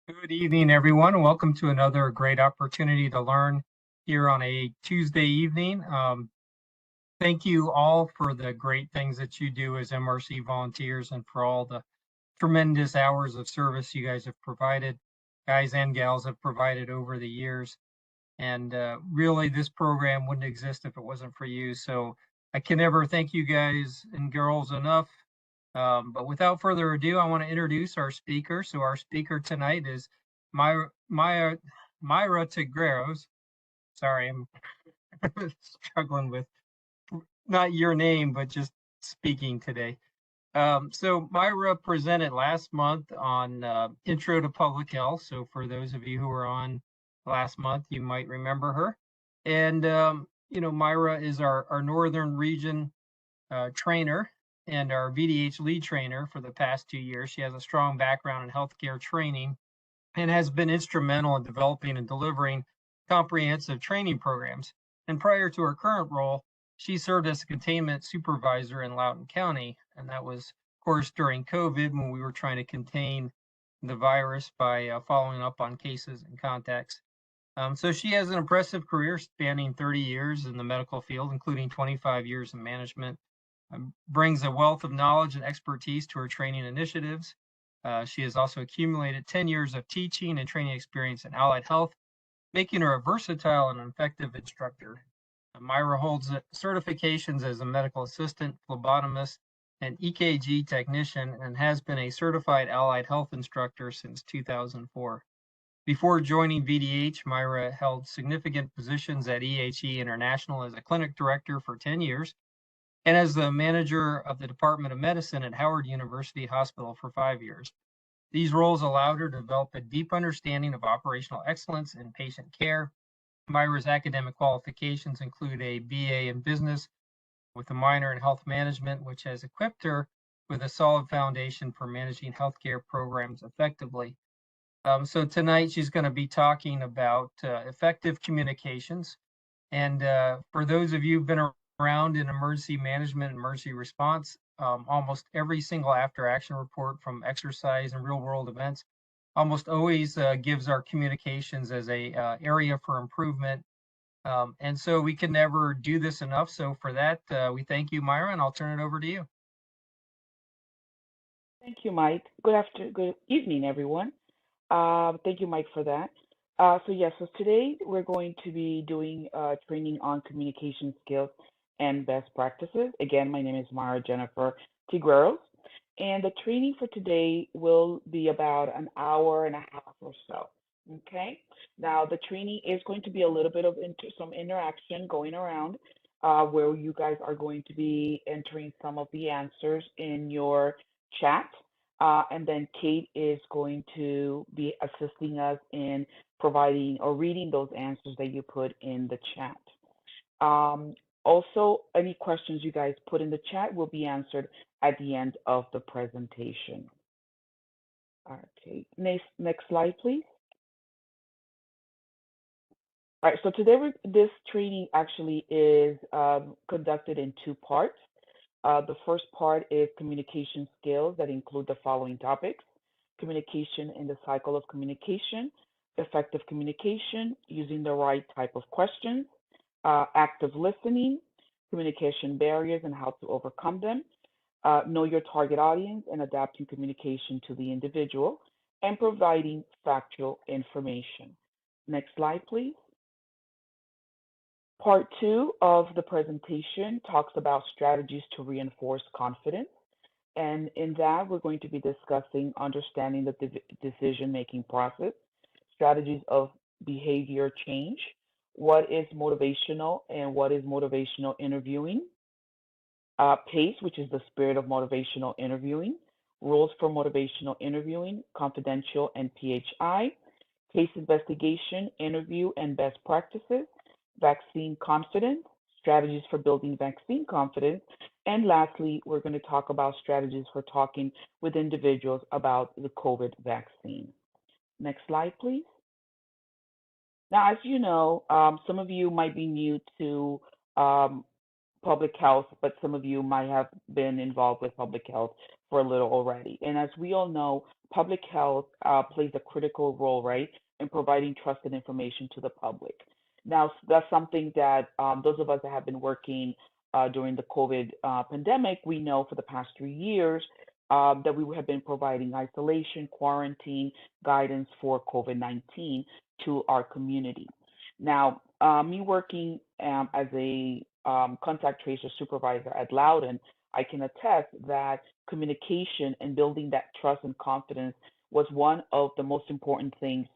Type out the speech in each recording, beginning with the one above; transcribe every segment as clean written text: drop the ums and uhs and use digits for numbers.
Good evening, everyone. Welcome to another great opportunity to learn here on a Tuesday evening. Thank you all for the great things that you do as MRC volunteers and for all the tremendous hours of service you guys have provided, guys and gals have provided over the years. And really, this program wouldn't exist if it wasn't for you. So I can never thank you guys and girls enough. But without further ado, I want to introduce our speaker. So our speaker tonight is Myra Tigreros. Sorry, I'm struggling with not your name, but just speaking today. So Myra presented last month on Intro to Public Health. So for those of you who were on last month, you might remember her. And Myra is our Northern Region trainer and our VDH lead trainer for the past 2 years. She has a strong background in healthcare training and has been instrumental in developing and delivering comprehensive training programs. And prior to her current role, she served as a containment supervisor in Loudoun County. And that was, of course, during COVID when we were trying to contain the virus by following up on cases and contacts. So she has an impressive career spanning 30 years in the medical field, including 25 years in management. Brings a wealth of knowledge and expertise to her training initiatives. She has also accumulated 10 years of teaching and training experience in allied health, making her a versatile and effective instructor. Myra holds certifications as a medical assistant, phlebotomist, and EKG technician, and has been a certified allied health instructor since 2004. Before joining VDH, Myra held significant positions at EHE International as a clinic director for 10 years and as the manager of the Department of Medicine at Howard University Hospital for 5 years. These roles allowed her to develop a deep understanding of operational excellence in patient care. Myra's academic qualifications include a BA in business with a minor in health management, which has equipped her with a solid foundation for managing healthcare programs effectively. So tonight she's going to be talking about effective communications. And for those of you who've been around in emergency management and emergency response, almost every single after action report from exercise and real world events almost always gives our communications as a area for improvement. And so we can never do this enough. So for that, we thank you, Myra, and I'll turn it over to you. Thank you, Mike. Good evening, everyone. Thank you, Mike, for that. So today we're going to be doing training on communication skills and best practices. Again, my name is Mara Jennifer Tigueros, and the training for today will be about an hour and a half or so. Okay. Now the training is going to be a little bit of some interaction going around, where you guys are going to be entering some of the answers in your chat. And then Kate is going to be assisting us in providing or reading those answers that you put in the chat. Also, any questions you guys put in the chat will be answered at the end of the presentation. Okay, next slide, please. All right, so today this training actually is conducted in two parts. The first part is communication skills that include the following topics: communication in the cycle of communication, effective communication, using the right type of questions, active listening, communication barriers and how to overcome them, know your target audience and adapting communication to the individual, and providing factual information. Next slide, please. Part two of the presentation talks about strategies to reinforce confidence. And in that, we're going to be discussing understanding the decision-making process, strategies of behavior change, what is motivational and what is motivational interviewing, PACE, which is the spirit of motivational interviewing, rules for motivational interviewing, confidential and PHI, case investigation, interview and best practices, vaccine confidence, strategies for building vaccine confidence, and lastly, we're going to talk about strategies for talking with individuals about the COVID vaccine. Next slide, please. Now, as you know, some of you might be new to public health, but some of you might have been involved with public health for a little already. And as we all know, public health plays a critical role, right, in providing trusted information to the public. Now, that's something that those of us that have been working during the COVID pandemic, we know for the past 3 years that we have been providing isolation, quarantine guidance for COVID-19 to our community. Now, me working as a contact tracer supervisor at Loudon, I can attest that communication and building that trust and confidence was one of the most important things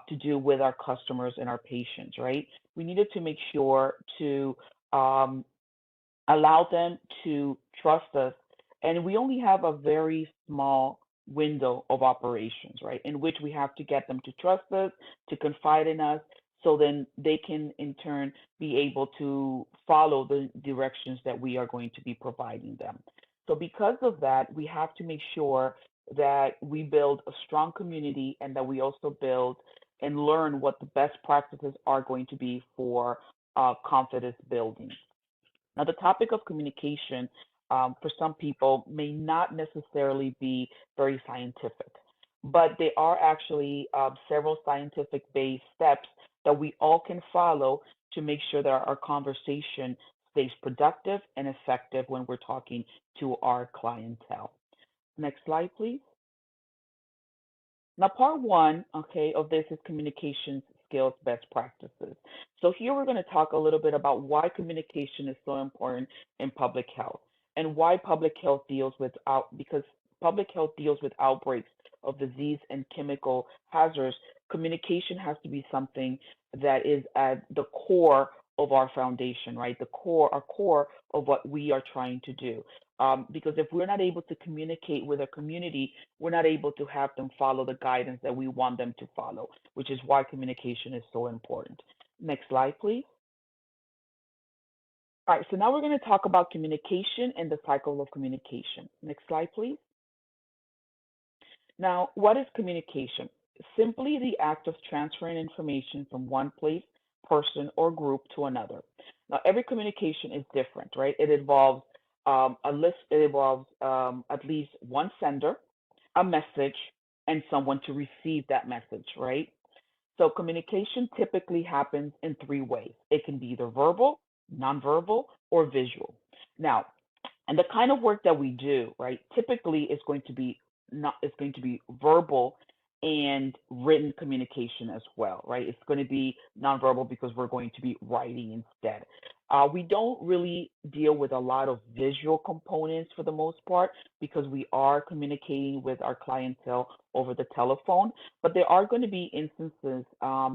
to do with our customers and our patients, right? We needed to make sure to um, allow them to trust us. And we only have a very small window of operations, right, in which we have to get them to trust us, to confide in us, so then they can in turn be able to follow the directions that we are going to be providing them. So because of that, we have to make sure that we build a strong community and that we also build and learn what the best practices are going to be for confidence building. Now, the topic of communication for some people may not necessarily be very scientific, but there are actually several scientific based steps that we all can follow to make sure that our conversation stays productive and effective when we're talking to our clientele. Next slide, please. Now, part one, okay, of this is communication skills best practices. So here we're going to talk a little bit about why communication is so important in public health and why public health deals with because public health deals with outbreaks of disease and chemical hazards. Communication has to be something that is at the core of our foundation, right? Our core of what we are trying to do. Because if we're not able to communicate with a community, we're not able to have them follow the guidance that we want them to follow, which is why communication is so important. Next slide, please. All right, so now we're going to talk about communication and the cycle of communication. Next slide, please. Now, what is communication? Simply the act of transferring information from one place, person, or group to another. Now, every communication is different, right? It involves it involves at least one sender, a message, and someone to receive that message, right? So communication typically happens in three ways. It can be either verbal, nonverbal, or visual. Now, and the kind of work that we do, right, typically is going to be not it's going to be verbal and written communication as well, right? It's going to be nonverbal because we're going to be writing instead. We don't really deal with a lot of visual components for the most part because we are communicating with our clientele over the telephone. But there are going to be instances,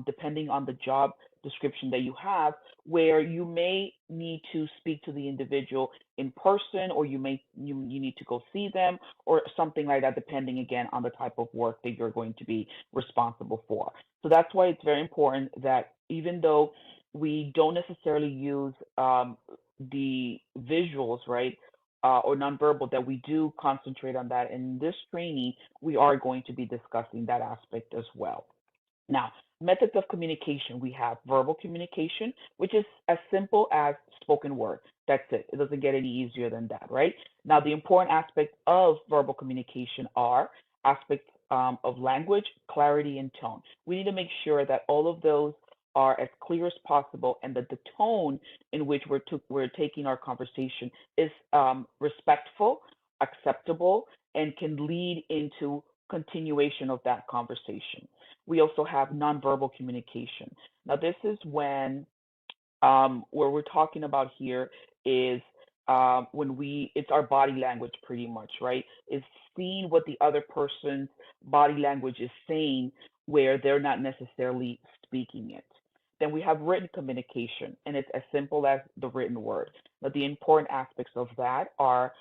depending on the job description that you have, where you may need to speak to the individual in person, or you need to go see them, or something like that, depending again on the type of work that you're going to be responsible for. So that's why it's very important that even though we don't necessarily use the visuals, right, or nonverbal, that we do concentrate on that. In this training, we are going to be discussing that aspect as well. Now, methods of communication, we have verbal communication, which is as simple as spoken word. That's it. It doesn't get any easier than that, right? Now, the important aspects of verbal communication are aspects of language, clarity, and tone. We need to make sure that all of those are as clear as possible and that the tone in which we're taking our conversation is respectful, acceptable, and can lead into continuation of that conversation. We also have nonverbal communication. Now, this is when where we're talking about here is when it's our body language pretty much, right? It's seeing what the other person's body language is saying where they're not necessarily speaking it. Then we have written communication, and it's as simple as the written word. Now, the important aspects of that are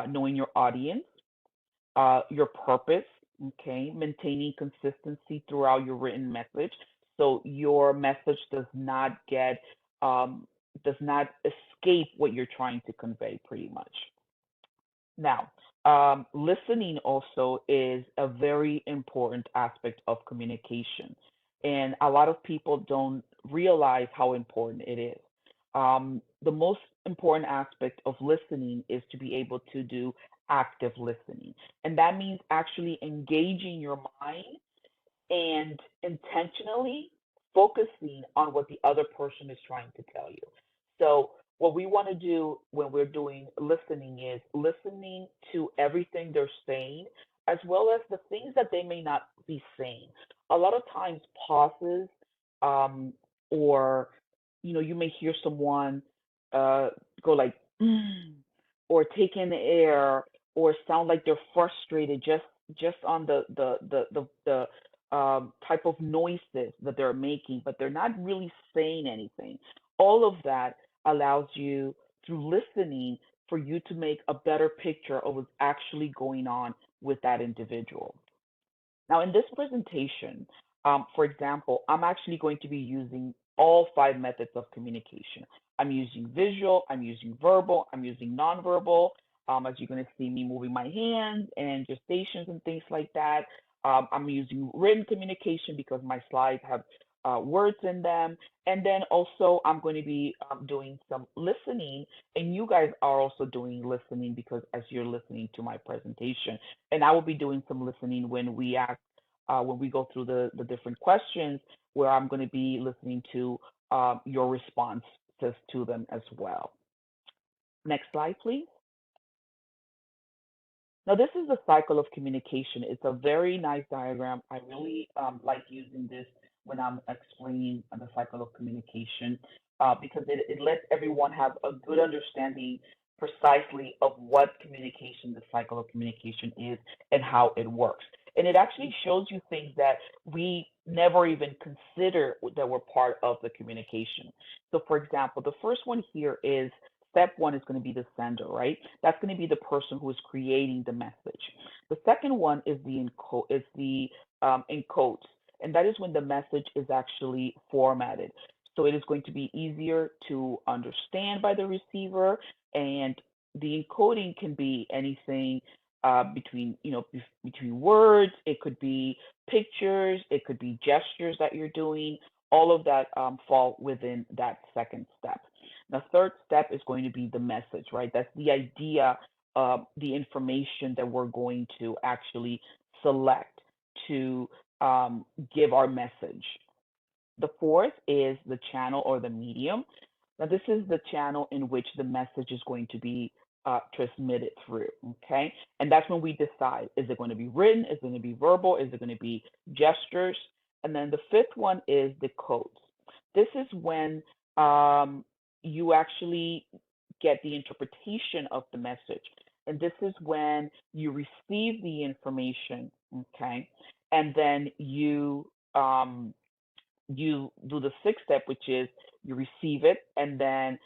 knowing your audience, your purpose, okay, maintaining consistency throughout your written message. So your message um, does not escape what you're trying to convey pretty much. Now, listening also is a very important aspect of communication. And a lot of people don't realize how important it is. The most important aspect of listening is to be able to do active listening. And that means actually engaging your mind and intentionally focusing on what the other person is trying to tell you. So, what we want to do when we're doing listening is listening to everything they're saying, as well as the things that they may not be saying. A lot of times, pauses, um, or you may hear someone uh, go like, or take in the air, or sound like they're frustrated just on the type of noises that they're making, but they're not really saying anything. All of that allows you, through listening, for you to make a better picture of what's actually going on with that individual. Now, in this presentation, for example, I'm actually going to be using all 5 methods of communication. I'm using visual, I'm using verbal, I'm using nonverbal. As you're going to see me moving my hands and gestations and things like that. I'm using written communication because my slides have words in them. And then also, I'm going to be doing some listening, and you guys are also doing listening because as you're listening to my presentation. And I will be doing some listening when we go through the different questions, where I'm going to be listening to your responses to them as well. Next slide, please. Now, this is the cycle of communication. It's a very nice diagram. I really like using this when I'm explaining the cycle of communication because it lets everyone have a good understanding precisely of what communication, the cycle of communication is, and how it works. And it actually shows you things that we never even consider that were part of the communication. So, for example, the first one here is step one is going to be the sender, right? That's going to be the person who is creating the message. The second one is the encodes, and that is when the message is actually formatted. So it is going to be easier to understand by the receiver, and the encoding can be anything between between words. It could be pictures. It could be gestures that you're doing. All of that fall within that second step. The third step is going to be the message, right? That's the idea of the information that we're going to actually select to give our message. The fourth is the channel or the medium. Now, this is the channel in which the message is going to be transmitted through, okay? And that's when we decide, is it going to be written? Is it going to be verbal? Is it going to be gestures? And then the fifth one is the codes. This is when you actually get the interpretation of the message. And this is when you receive the information, okay? And then you do the sixth step, which is you receive it, and then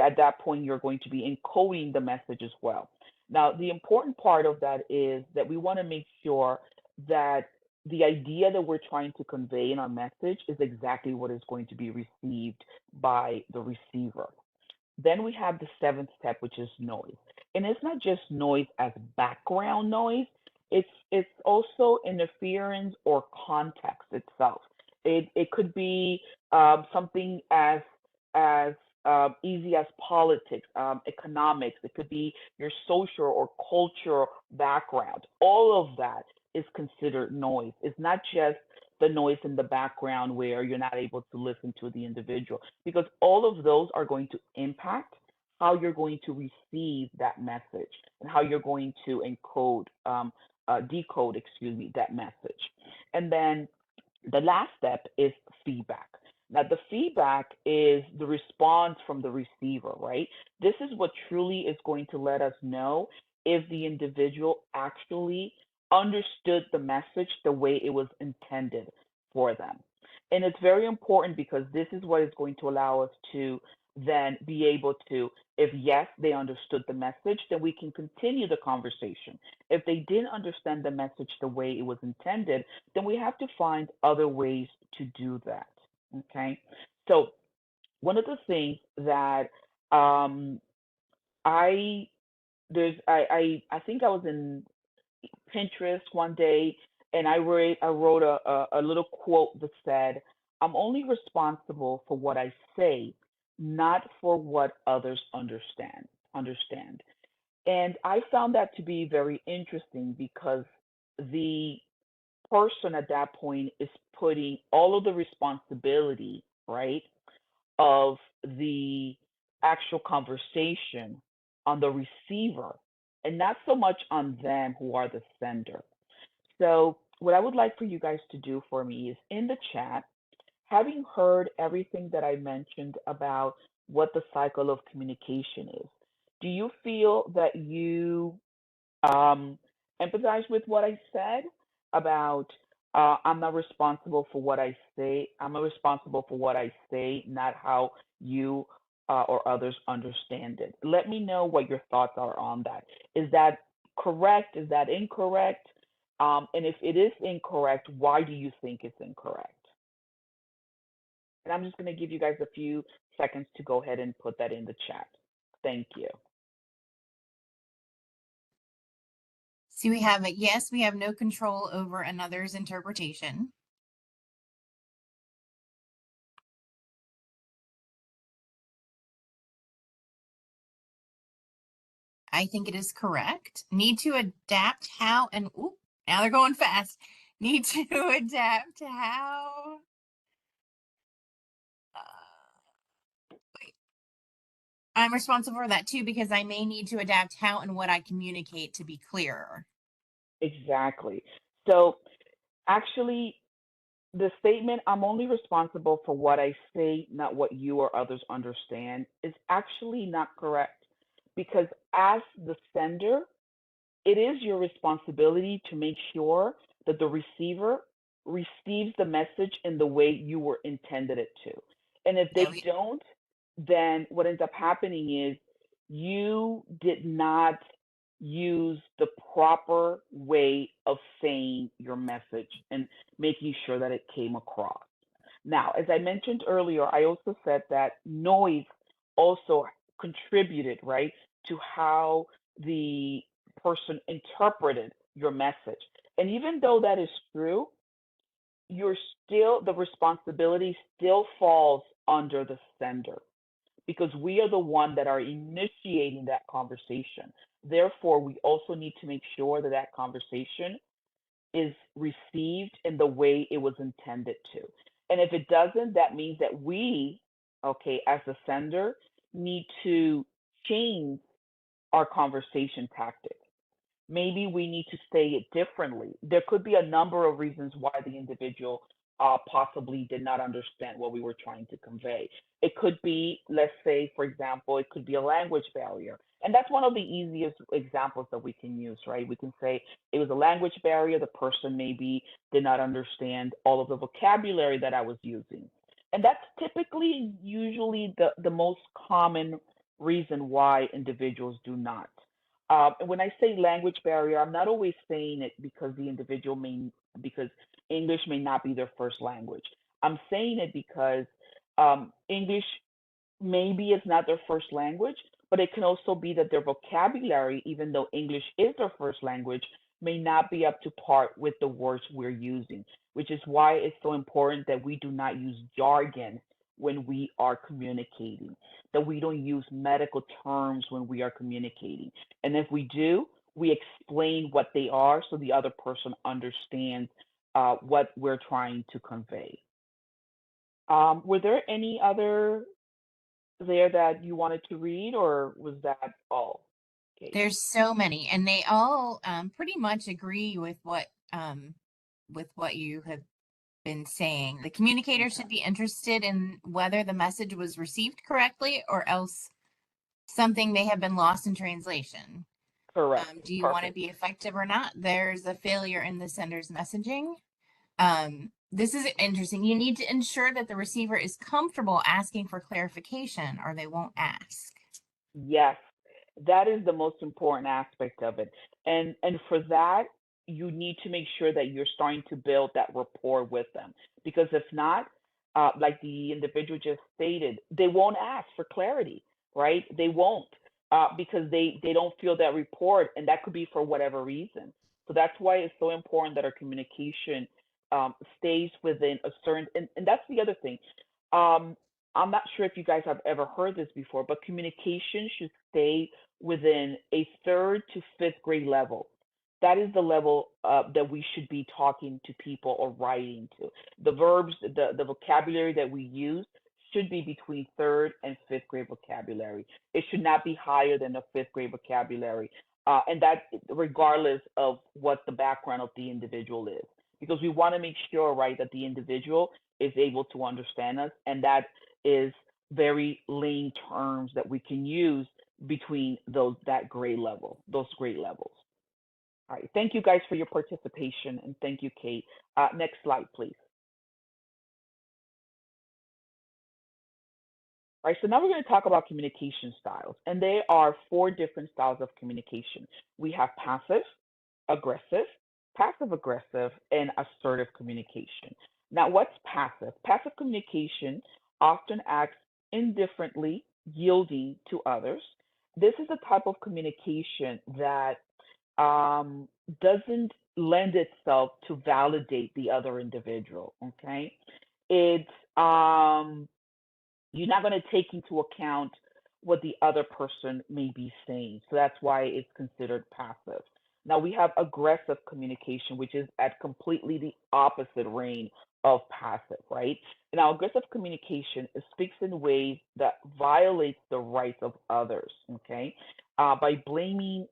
at that point, you're going to be encoding the message as well. Now, the important part of that is that we want to make sure that the idea that we're trying to convey in our message is exactly what is going to be received by the receiver. Then we have the seventh step, which is noise. And it's not just noise as background noise, it's also interference or context itself. It could be something as easy as politics, economics. It could be your social or cultural background. All of that is considered noise. It's not just the noise in the background where you're not able to listen to the individual, because all of those are going to impact how you're going to receive that message and how you're going to decode, excuse me, that message. And then the last step is feedback. Now, the feedback is the response from the receiver, right? This is what truly is going to let us know if the individual actually understood the message the way it was intended for them. And it's very important because this is what is going to allow us to then be able to, if yes, they understood the message, then we can continue the conversation. If they didn't understand the message the way it was intended, then we have to find other ways to do that. Okay. So one of the things that um, I I think I was in Pinterest one day, and I wrote a little quote that said, "I'm only responsible for what I say, not for what others understand. And I found that to be very interesting because the person at that point is putting all of the responsibility, right, of the actual conversation on the receiver and not so much on them who are the sender. So, what I would like for you guys to do for me is in the chat, having heard everything that I mentioned about what the cycle of communication is, do you feel that you um, empathize with what I said about I'm not responsible for what I say. I'm not responsible for what I say, not how you or others understand it. Let me know what your thoughts are on that. Is that correct? Is that incorrect? And if it is incorrect, why do you think it's incorrect? And I'm just going to give you guys a few seconds to go ahead and put that in the chat. Thank you. So we have a yes, we have no control over another's interpretation. I think it is correct. Need to adapt how and ooh, now they're going fast. Need to adapt to how. Wait. I'm responsible for that too because I may need to adapt how and what I communicate to be clearer. Exactly. So actually, the statement, I'm only responsible for what I say, not what you or others understand, is actually not correct. Because as the sender, it is your responsibility to make sure that the receiver receives the message in the way you were intended it to. And if Yeah, they don't, then what ends up happening is you did not use the proper way of saying your message and making sure that it came across. Now, as I mentioned earlier, I also said that noise also contributed, right, to how the person interpreted your message. And even though that is true, you're still, the responsibility still falls under the sender because we are the one that are initiating that conversation. Therefore, we also need to make sure that that conversation is received in the way it was intended to. And if it doesn't, that means that we, okay, as a sender, need to change our conversation tactic. Maybe we need to say it differently. There could be a number of reasons why the individual possibly did not understand what we were trying to convey. It could be, let's say, for example, it could be a language barrier. And that's one of the easiest examples that we can use, right? We can say it was a language barrier. The person maybe did not understand all of the vocabulary that I was using. And that's typically usually the most common reason why individuals do not. And when I say language barrier, I'm not always saying it because the individual may, because English may not be their first language. I'm saying it because English maybe is not their first language, but it can also be that their vocabulary, even though English is their first language, may not be up to par with the words we're using, which is why it's so important that we do not use jargon when we are communicating, that we don't use medical terms when we are communicating. And if we do, we explain what they are so the other person understands what we're trying to convey. Were there any other there that you wanted to read, or was that all? Okay. There's so many, and they all pretty much agree with what you have been saying. The communicator Okay. should be interested in whether the message was received correctly or else something may have been lost in translation. Correct. Do you want to Perfect. be effective or not? There's a failure in the sender's messaging. This is interesting. You need to ensure that the receiver is comfortable asking for clarification or they won't ask. Yes, that is the most important aspect of it. And for that, you need to make sure that you're starting to build that rapport with them. Because if not, like the individual just stated, they won't ask for clarity, right? They won't because they don't feel that rapport, and that could be for whatever reason. So that's why it's so important that our communication stays within a certain, and that's the other thing. I'm not sure if you guys have ever heard this before, but communication should stay within a third to fifth grade level. That is the level that we should be talking to people or writing to. The verbs, the vocabulary that we use should be between third and fifth grade vocabulary. It should not be higher than the fifth grade vocabulary. And that regardless of what the background of the individual is. Because we want to make sure, right, that the individual is able to understand us, and that is very lean terms that we can use between those grade levels. All right, thank you guys for your participation, and thank you, Kate. Next slide, please. All right, so now we're going to talk about communication styles, and there are 4 different styles of communication. We have passive, aggressive, passive aggressive, and assertive communication. Now, what's passive? Passive communication often acts indifferently, yielding to others. This is a type of communication that doesn't lend itself to validate the other individual. Okay, it's you're not going to take into account what the other person may be saying. So that's why it's considered passive. Now we have aggressive communication, which is at completely the opposite range of passive, right? Now, aggressive communication speaks in ways that violates the rights of others, okay? By blaming,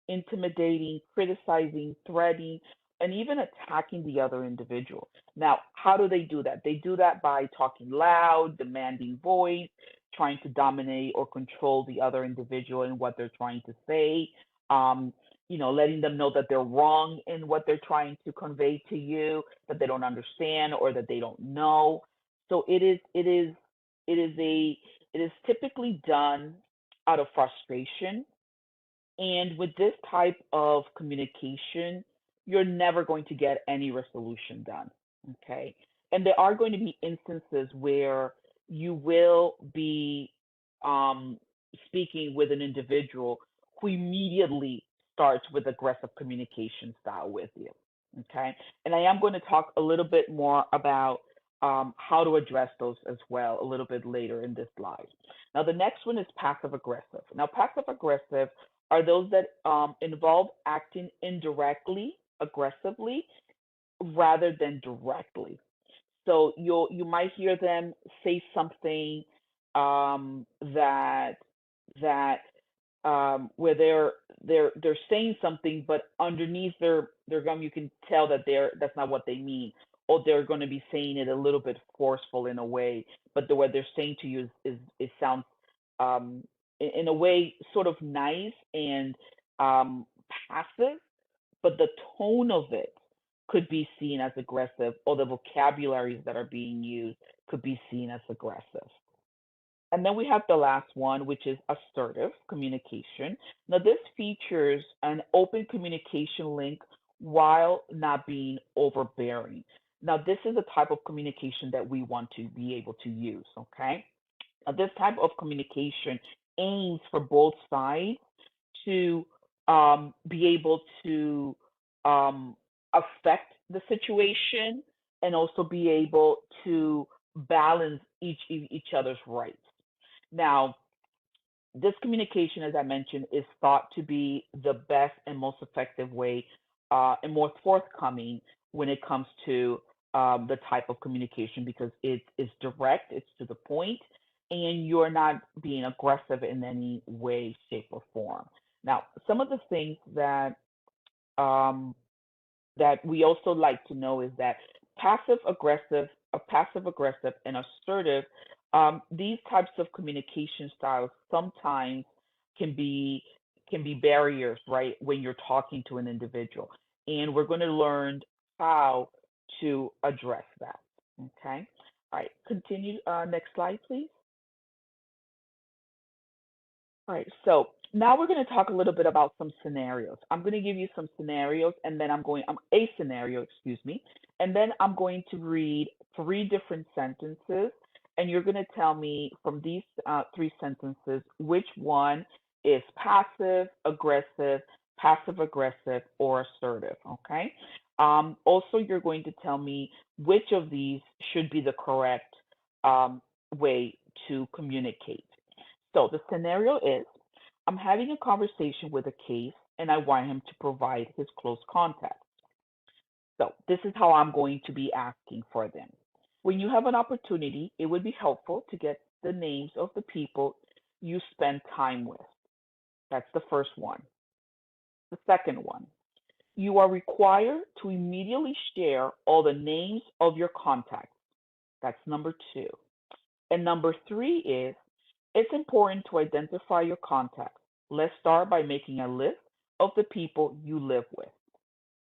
intimidating, criticizing, threatening, and even attacking the other individual. Now, how do they do that? They do that by talking loud, demanding voice, trying to dominate or control the other individual in what they're trying to say, letting them know that they're wrong in what they're trying to convey to you, that they don't understand or that they don't know. So it is typically done out of frustration. And with this type of communication, you're never going to get any resolution done. Okay. And there are going to be instances where you will be speaking with an individual who immediately starts with aggressive communication style with you. Okay. And I am going to talk a little bit more about how to address those as well a little bit later in this slide. Now, the next one is passive aggressive. Now, passive aggressive are those that involve acting indirectly, aggressively, rather than directly. So you might hear them say something that where they're saying something, but underneath their gum you can tell that that's not what they mean, or they're going to be saying it a little bit forceful in a way, but what they're saying to you is it sounds in a way sort of nice and passive, but the tone of it could be seen as aggressive, or the vocabularies that are being used could be seen as aggressive. And then we have the last one, which is assertive communication. Now, this features an open communication link while not being overbearing. Now, this is a type of communication that we want to be able to use, okay? Now, this type of communication aims for both sides to be able to affect the situation and also be able to balance each other's rights. Now, this communication, as I mentioned, is thought to be the best and most effective way and more forthcoming when it comes to the type of communication, because it's direct, it's to the point, and you're not being aggressive in any way, shape, or form. Now, some of the things that that we also like to know is that passive aggressive, and assertive, these types of communication styles sometimes can be barriers, right, when you're talking to an individual. And we're going to learn how to address that. Okay. All right. Continue. Next slide, please. All right, so now we're going to talk a little bit about some scenarios. I'm going to give you some scenarios, and then a scenario, excuse me, and then I'm going to read 3 different sentences, and you're going to tell me from these 3 sentences which one is passive aggressive, or assertive. Okay. Also, you're going to tell me which of these should be the correct way to communicate. So the scenario is, I'm having a conversation with a case and I want him to provide his close contacts. So this is how I'm going to be asking for them. When you have an opportunity, it would be helpful to get the names of the people you spend time with. That's the first one. The second one, you are required to immediately share all the names of your contacts. That's number two. And number three is, it's important to identify your contacts. Let's start by making a list of the people you live with.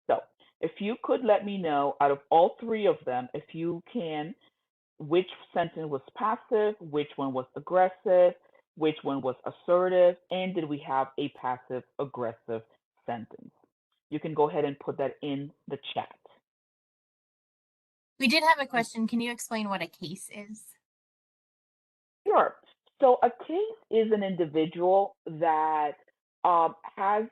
So if you could let me know out of all three of them, if you can, which sentence was passive, which one was aggressive, which one was assertive, and did we have a passive aggressive sentence? You can go ahead and put that in the chat. We did have a question. Can you explain what a case is? Sure. So a case is an individual that has,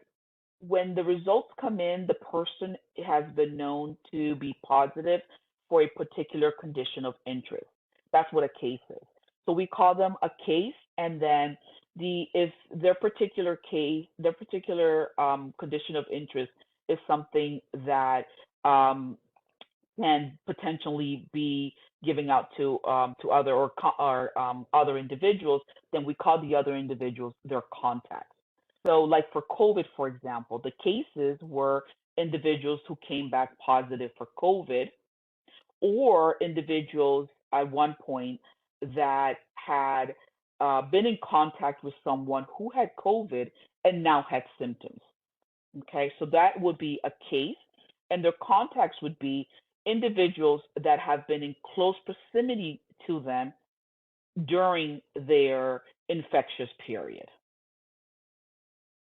when the results come in, the person has been known to be positive for a particular condition of interest. That's what a case is. So we call them a case, and then if their particular case, their particular condition of interest is something that can potentially be giving out to other or other individuals, then we call the other individuals their contacts. So like for COVID, for example, the cases were individuals who came back positive for COVID, or individuals at one point that had been in contact with someone who had COVID and now had symptoms. Okay, so that would be a case, and their contacts would be individuals that have been in close proximity to them during their infectious period.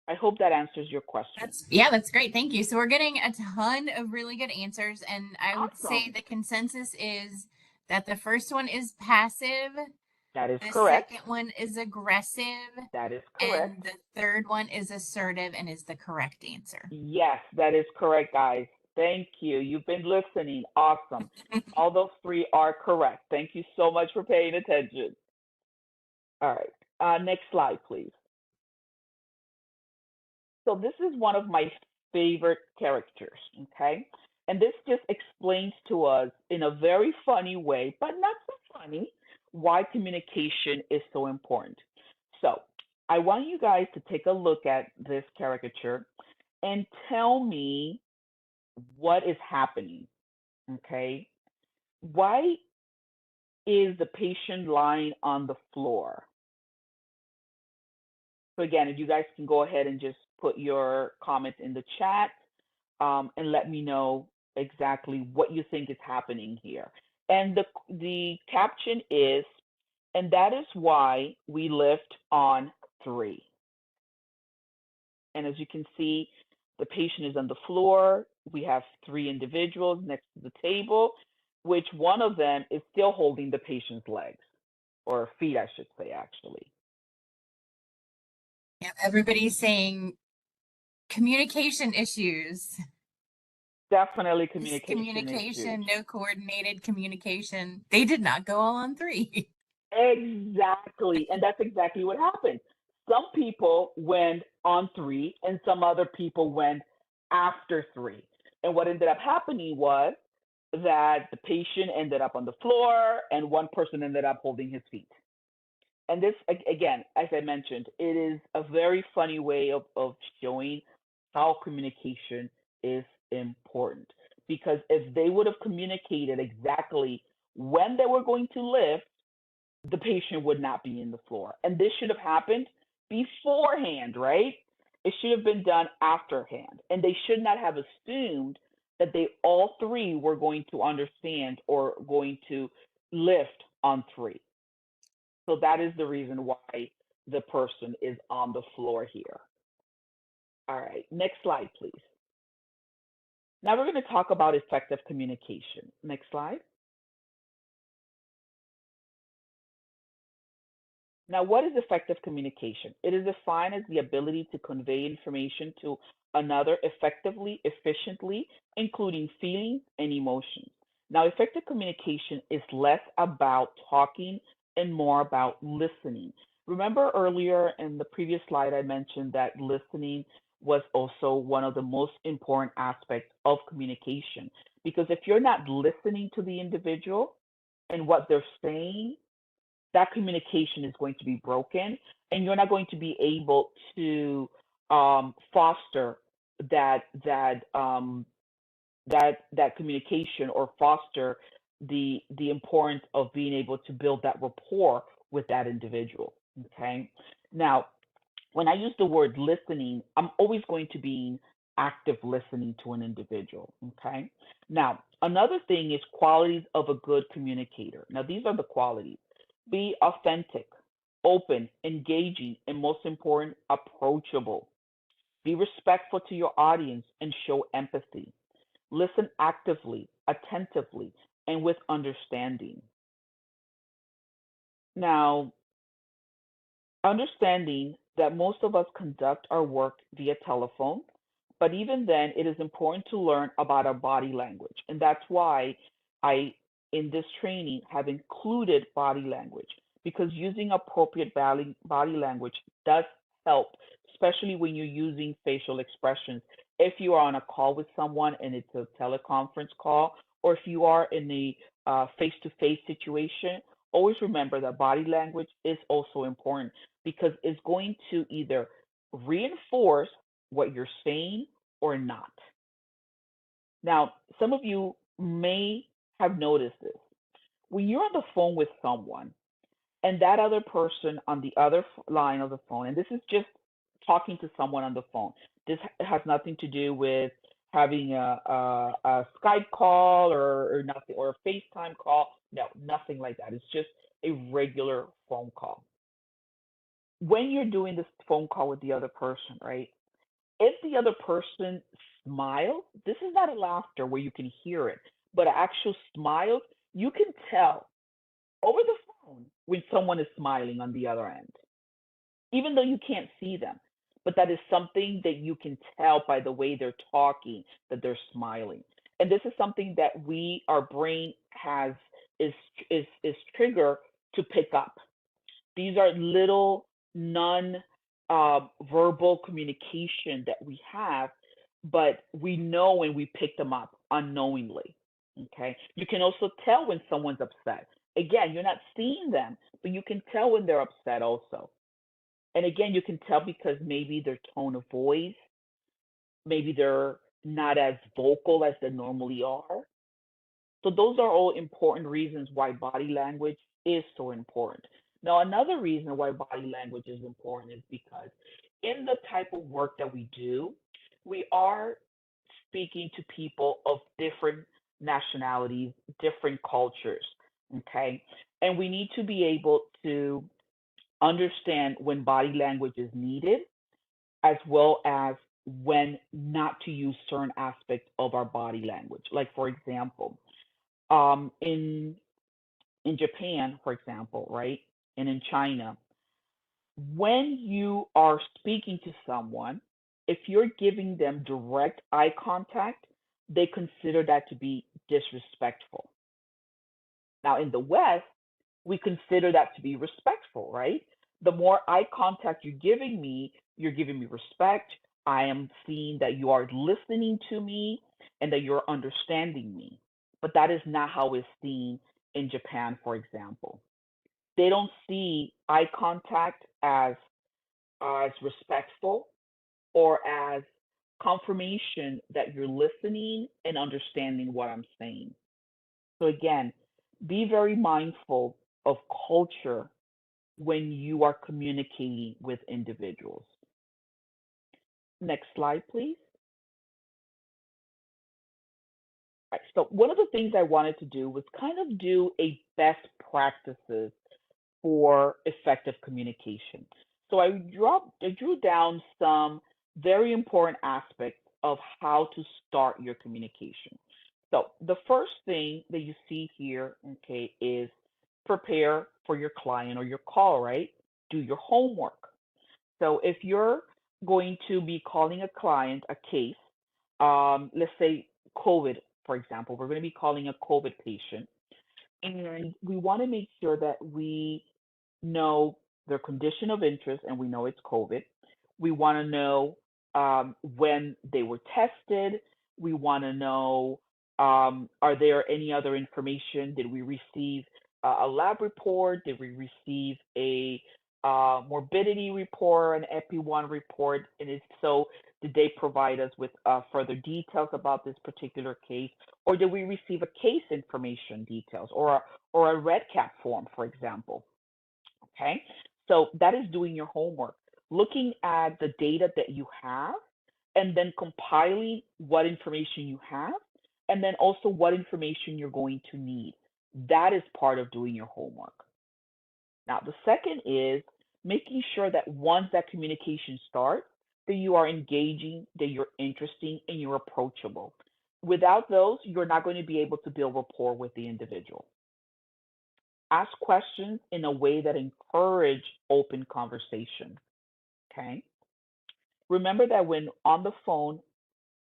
I hope that answers your question. That's great. Thank you. So we're getting a ton of really good answers, and I would say the consensus is that the first one is passive. That is correct. The second one is aggressive. That is correct. And the third one is assertive and is the correct answer. Yes, that is correct, guys. Thank you. You've been listening. Awesome. All those three are correct. Thank you so much for paying attention. All right. Next slide, please. So this is one of my favorite characters, okay? And this just explains to us in a very funny way, but not so funny, why communication is so important. So I want you guys to take a look at this caricature and tell me what is happening, okay? Why is the patient lying on the floor? So again, if you guys can go ahead and just put your comments in the chat and let me know exactly what you think is happening here. And the caption is, and that is why we lift on 3. And as you can see, the patient is on the floor. We have 3 individuals next to the table, which one of them is still holding the patient's legs, or feet, I should say, actually. Yeah, everybody's saying communication issues. Definitely communication issues. No coordinated communication. They did not go all on 3. Exactly. And that's exactly what happened. Some people went on 3 and some other people went after 3. And what ended up happening was that the patient ended up on the floor and one person ended up holding his feet. And this, again, as I mentioned, it is a very funny way of showing how communication is important. Because if they would have communicated exactly when they were going to lift, the patient would not be in the floor. And this should have happened beforehand, right? It should have been done afterhand. And they should not have assumed that they all 3 were going to understand or going to lift on 3. So that is the reason why the person is on the floor here. All right, next slide, please. Now we're going to talk about effective communication. Next slide. Now, what is effective communication? It is defined as the ability to convey information to another effectively, efficiently, including feelings and emotions. Now, effective communication is less about talking and more about listening. Remember earlier in the previous slide, I mentioned that listening was also one of the most important aspects of communication. Because if you're not listening to the individual and what they're saying, that communication is going to be broken, and you're not going to be able to foster that communication, or foster the importance of being able to build that rapport with that individual. Okay. Now, when I use the word listening, I'm always going to be active listening to an individual. Okay. Now, another thing is qualities of a good communicator. Now, these are the qualities: be authentic, open, engaging, and most important, approachable. Be respectful to your audience and show empathy. Listen actively, attentively, and with understanding. Now, understanding that most of us conduct our work via telephone, but even then, it is important to learn about our body language. And that's why I, in this training, have included body language, because using appropriate body language does help, especially when you're using facial expressions. If you are on a call with someone and it's a teleconference call, or if you are in a face-to-face situation, always remember that body language is also important, because it's going to either reinforce what you're saying or not. Now, some of you may have noticed this. When you're on the phone with someone and that other person on the other line of the phone, and this is just talking to someone on the phone, this has nothing to do with having a Skype call or nothing, or a FaceTime call. No, nothing like that. It's just a regular phone call. When you're doing this phone call with the other person, right? If the other person smiles, this is not a laughter where you can hear it, but an actual smile, you can tell over the phone when someone is smiling on the other end, even though you can't see them. But that is something that you can tell by the way they're talking, that they're smiling. And this is something that our brain has is trigger to pick up. These are little non verbal communication that we have, but we know when we pick them up unknowingly. Okay. You can also tell when someone's upset. Again, you're not seeing them, but you can tell when they're upset also. And again, you can tell because maybe their tone of voice, maybe they're not as vocal as they normally are. So those are all important reasons why body language is so important. Now, another reason why body language is important is because in the type of work that we do, we are speaking to people of different nationalities, different cultures, okay? And we need to be able to understand when body language is needed, as well as when not to use certain aspects of our body language. Like, for example, in Japan, for example, right, and in China, when you are speaking to someone, if you're giving them direct eye contact, they consider that to be disrespectful. Now, in the West, we consider that to be respectful, right? The more eye contact you're giving me respect. I am seeing that you are listening to me and that you're understanding me. But that is not how it's seen in Japan, for example. They don't see eye contact as respectful or as confirmation that you're listening and understanding what I'm saying. So again, be very mindful of culture when you are communicating with individuals. Next slide, please. Right, so one of the things I wanted to do was kind of do a best practices for effective communication. So I drew down some very important aspects of how to start your communication. So the first thing that you see here, okay, is prepare for your client or your call, right? Do your homework. So if you're going to be calling a client a case, let's say COVID, for example, we're going to be calling a COVID patient, and we want to make sure that we know their condition of interest, and we know it's COVID. We want to know when they were tested. We want to know, are there any other information? Did we receive a lab report? Did we receive a morbidity report, an EPI-1 report? And if so, did they provide us with further details about this particular case? Or did we receive a case information details or a red cap form, for example? Okay, so that is doing your homework, looking at the data that you have, and then compiling what information you have, and then also what information you're going to need. That is part of doing your homework. Now, the second is making sure that once that communication starts, that you are engaging, that you're interesting, and you're approachable. Without those, you're not going to be able to build rapport with the individual. Ask questions in a way that encourage open conversation. Okay. Remember that when on the phone,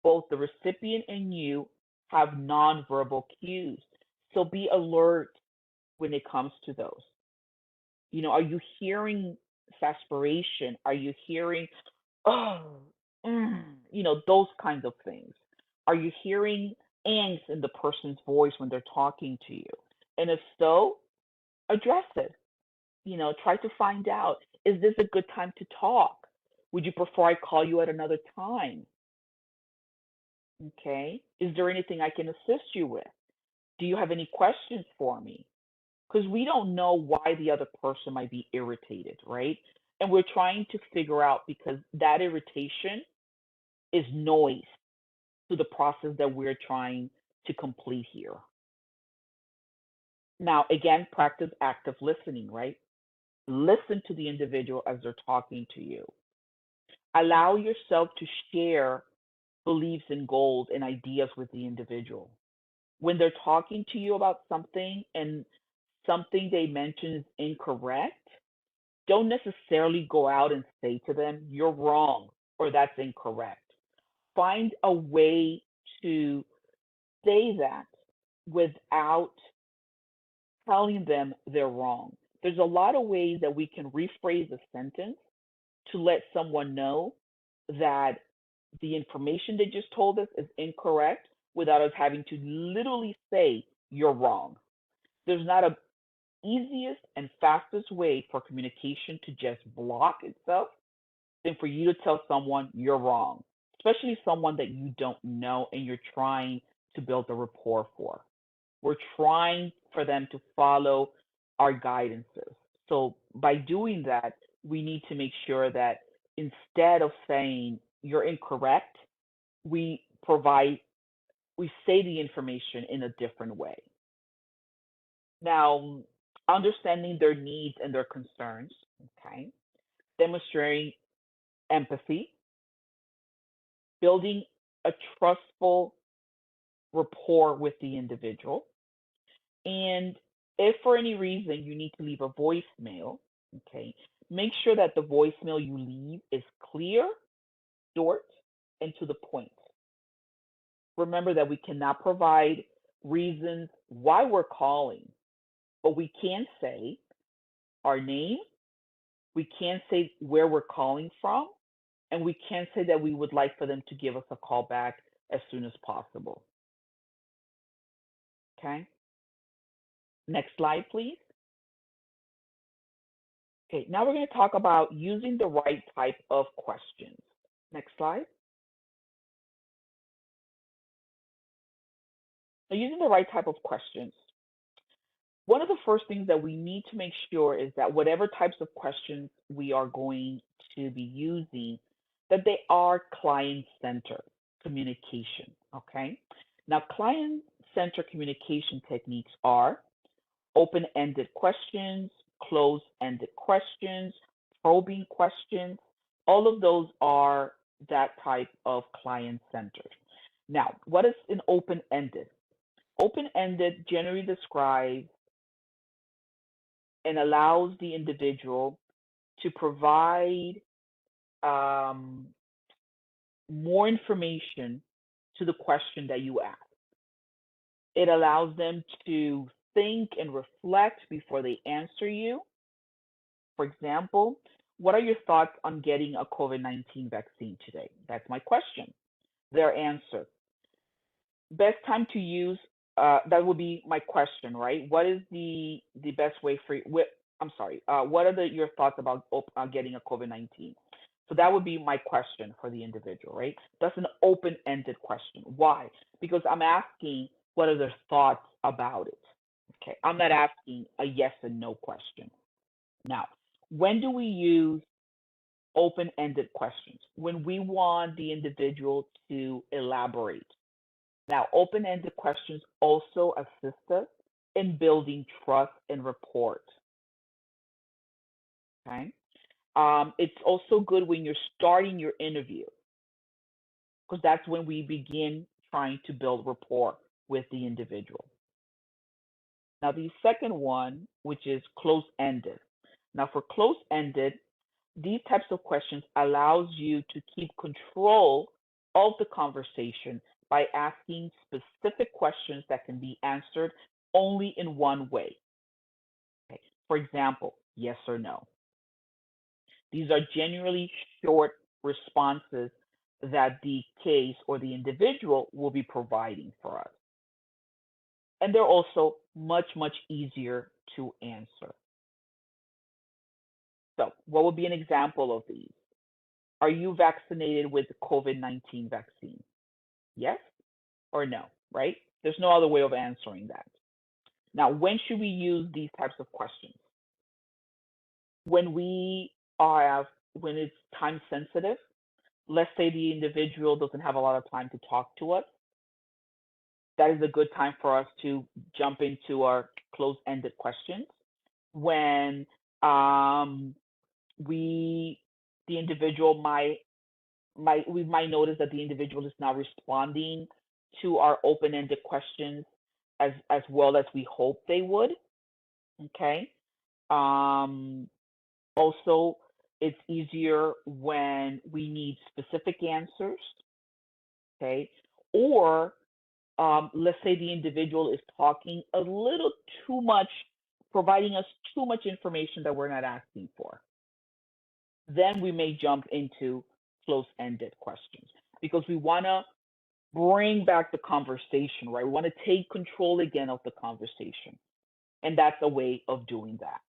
both the recipient and you have nonverbal cues. So be alert when it comes to those. You know, are you hearing exasperation? Are you hearing, oh, you know, those kinds of things? Are you hearing angst in the person's voice when they're talking to you? And if so, address it. You know, try to find out, is this a good time to talk? Would you prefer I call you at another time? Okay. Is there anything I can assist you with? Do you have any questions for me? Because we don't know why the other person might be irritated, right? And we're trying to figure out, because that irritation is noise to the process that we're trying to complete here. Now, again, practice active listening, right? Listen to the individual as they're talking to you. Allow yourself to share beliefs and goals and ideas with the individual. When they're talking to you about something and something they mention is incorrect, don't necessarily go out and say to them, you're wrong or that's incorrect. Find a way to say that without telling them they're wrong. There's a lot of ways that we can rephrase a sentence to let someone know that the information they just told us is incorrect without us having to literally say you're wrong. There's not a easiest and fastest way for communication to just block itself than for you to tell someone you're wrong, especially someone that you don't know and you're trying to build a rapport for. We're trying for them to follow our guidances. So by doing that, we need to make sure that instead of saying you're incorrect, we say the information in a different way. Now, understanding their needs and their concerns, okay, demonstrating empathy, building a trustful rapport with the individual. And if for any reason you need to leave a voicemail, okay, make sure that the voicemail you leave is clear, short, and to the point. Remember that we cannot provide reasons why we're calling, but we can say our name, we can say where we're calling from, and we can say that we would like for them to give us a call back as soon as possible. Okay. Next slide, please. Okay, now we're going to talk about using the right type of questions. Next slide. Now, using the right type of questions. One of the first things that we need to make sure is that whatever types of questions we are going to be using, that they are client-centered communication, okay? Now, client-centered communication techniques are open-ended questions, closed-ended questions, probing questions. All of those are that type of client-centered. Now, what is an open-ended? Open-ended generally describes and allows the individual to provide more information to the question that you ask. It allows them to think and reflect before they answer you. For example, what are your thoughts on getting a COVID-19 vaccine today? That's my question. Their answer. Best time to use, that would be my question, right? What is the best way for you? I'm sorry, what are your thoughts about getting a COVID-19? So that would be my question for the individual, right? That's an open-ended question. Why? Because I'm asking what are their thoughts about it. Okay, I'm not asking a yes and no question. Now, when do we use open-ended questions? When we want the individual to elaborate. Now, open-ended questions also assist us in building trust and rapport. Okay. It's also good when you're starting your interview, because that's when we begin trying to build rapport with the individual. Now, the second one, which is close-ended. Now, for close-ended, these types of questions allows you to keep control of the conversation by asking specific questions that can be answered only in one way. Okay. For example, yes or no. These are generally short responses that the case or the individual will be providing for us. And they're also much, much easier to answer. So what would be an example of these? Are you vaccinated with the COVID-19 vaccine? Yes or no, right? There's no other way of answering that. Now, when should we use these types of questions? When it's time sensitive, let's say the individual doesn't have a lot of time to talk to us, that is a good time for us to jump into our close-ended questions. When the individual we might notice that the individual is not responding to our open-ended questions as well as we hope they would. Okay. Also, it's easier when we need specific answers. Okay. Or let's say the individual is talking a little too much, providing us too much information that we're not asking for. Then we may jump into close-ended questions because we want to bring back the conversation, right? We want to take control again of the conversation. And that's a way of doing that.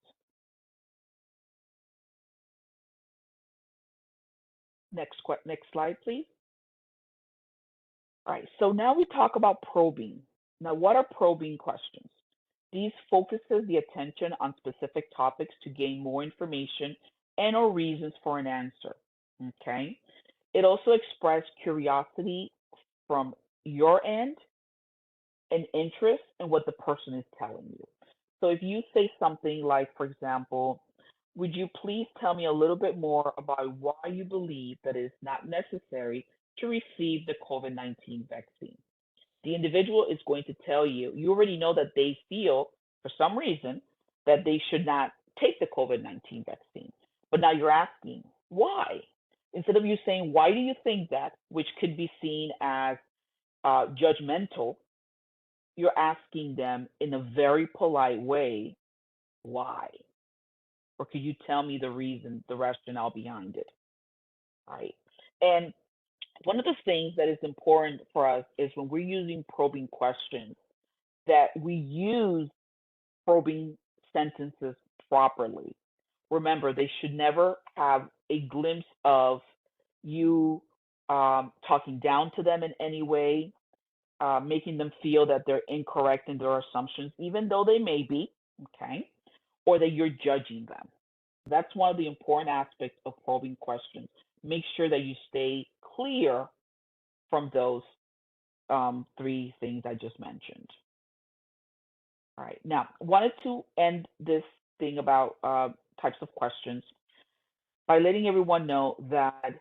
Next slide, please. All right, so now we talk about probing. Now, what are probing questions? These focuses the attention on specific topics to gain more information and or reasons for an answer, okay? It also expresses curiosity from your end and interest in what the person is telling you. So if you say something like, for example, would you please tell me a little bit more about why you believe that it is not necessary to receive the COVID-19 vaccine? The individual is going to tell you, you already know that they feel, for some reason, that they should not take the COVID-19 vaccine. But now you're asking, why? Instead of you saying, why do you think that, which could be seen as judgmental, you're asking them in a very polite way, why? Or could you tell me the reason, the rationale behind it? Right. And one of the things that is important for us is when we're using probing questions, that we use probing sentences properly. Remember, they should never have a glimpse of you talking down to them in any way, making them feel that they're incorrect in their assumptions, even though they may be, okay, or that you're judging them. That's one of the important aspects of probing questions. Make sure that you stay clear from those three things I just mentioned. All right, now, I wanted to end this thing about types of questions by letting everyone know that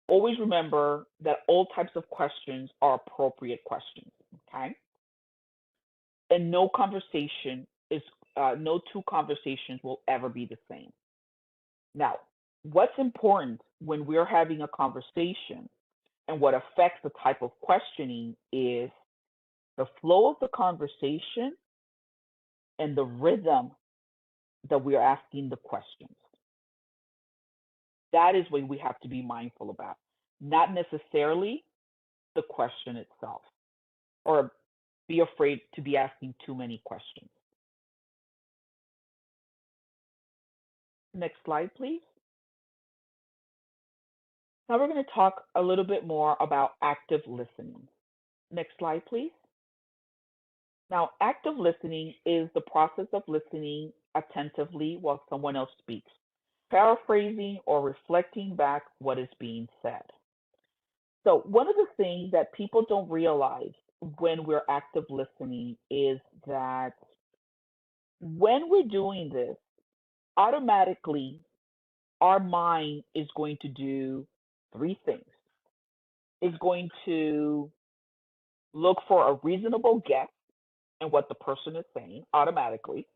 always remember that all types of questions are appropriate questions, okay? And no two conversations will ever be the same. Now, what's important when we're having a conversation and what affects the type of questioning is the flow of the conversation and the rhythm that we are asking the questions. That is what we have to be mindful about, not necessarily the question itself, or be afraid to be asking too many questions. Next slide, please. Now we're going to talk a little bit more about active listening. Next slide, please. Now, active listening is the process of listening attentively while someone else speaks, paraphrasing or reflecting back what is being said. So one of the things that people don't realize when we're active listening is that when we're doing this, automatically our mind is going to do three things. It's going to look for a reasonable guess in what the person is saying automatically,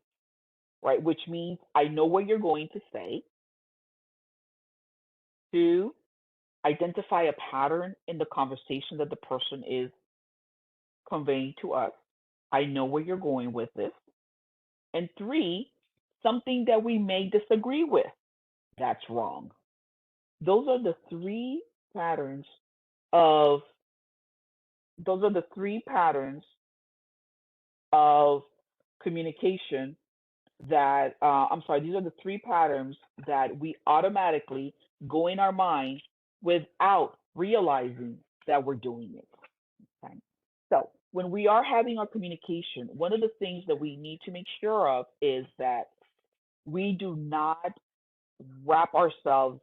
right? Which means I know what you're going to say. Two, identify a pattern in the conversation that the person is conveying to us. I know where you're going with this. And three, something that we may disagree with. That's wrong. Those are the three patterns of communication that these are the three patterns that we automatically go in our mind without realizing that we're doing it. Okay. So when we are having our communication, one of the things that we need to make sure of is that we do not wrap ourselves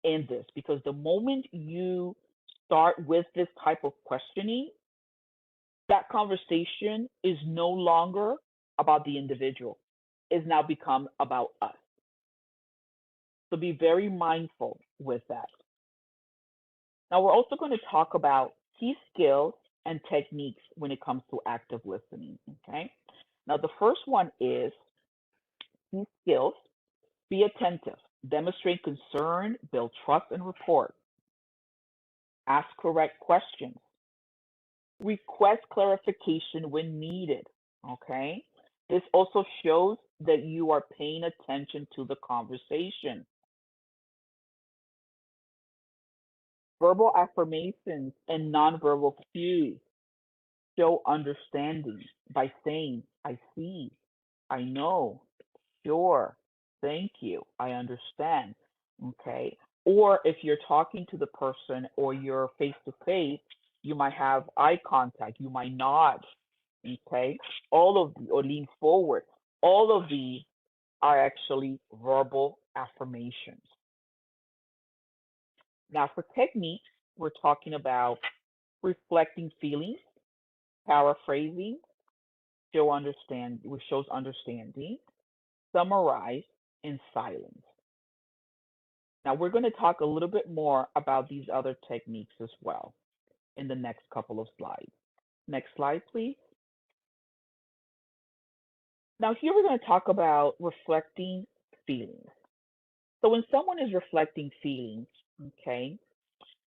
in this, because the moment you start with this type of questioning, that conversation is no longer about the individual. It's now become about us. So be very mindful with that. Now we're also going to talk about key skills and techniques when it comes to active listening, okay? Now the first one is key skills. Be attentive, demonstrate concern, build trust and rapport. Ask correct questions. Request clarification when needed, okay? This also shows that you are paying attention to the conversation. Verbal affirmations and nonverbal cues show understanding by saying, I see, I know, sure, thank you, I understand, okay? Or if you're talking to the person or you're face to face, you might have eye contact, you might nod, okay? All of these, or lean forward, all of these are actually verbal affirmations. Now for techniques, we're talking about reflecting feelings, paraphrasing, which shows understanding, summarize, and silence. Now we're going to talk a little bit more about these other techniques as well in the next couple of slides. Next slide, please. Now here we're going to talk about reflecting feelings. So when someone is reflecting feelings, okay,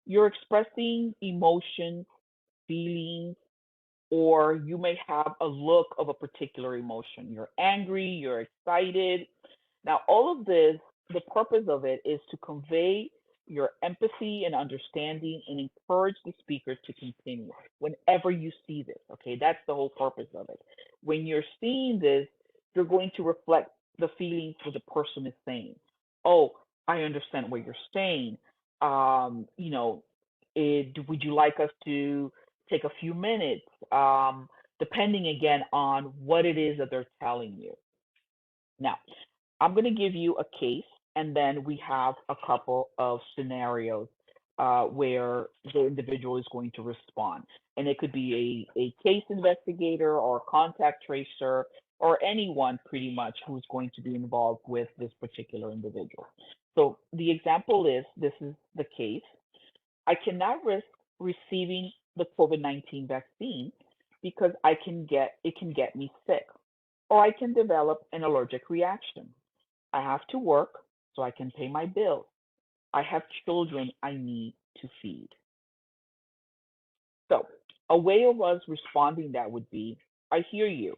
you're expressing emotions, feelings, or you may have a look of a particular emotion. You're angry, you're excited. Now, all of this, the purpose of it is to convey your empathy and understanding and encourage the speaker to continue whenever you see this, okay? That's the whole purpose of it. When you're seeing this, you're going to reflect the feelings what the person is saying. Oh, I understand what you're saying. Would you like us to take a few minutes, depending again on what it is that they're telling you. Now, I'm going to give you a case, and then we have a couple of scenarios where the individual is going to respond. And it could be a case investigator or a contact tracer or anyone pretty much who's going to be involved with this particular individual. So the example is, this is the case. I cannot risk receiving the COVID-19 vaccine because it can get me sick, or I can develop an allergic reaction. I have to work so I can pay my bills. I have children I need to feed. So a way of us responding that would be, I hear you.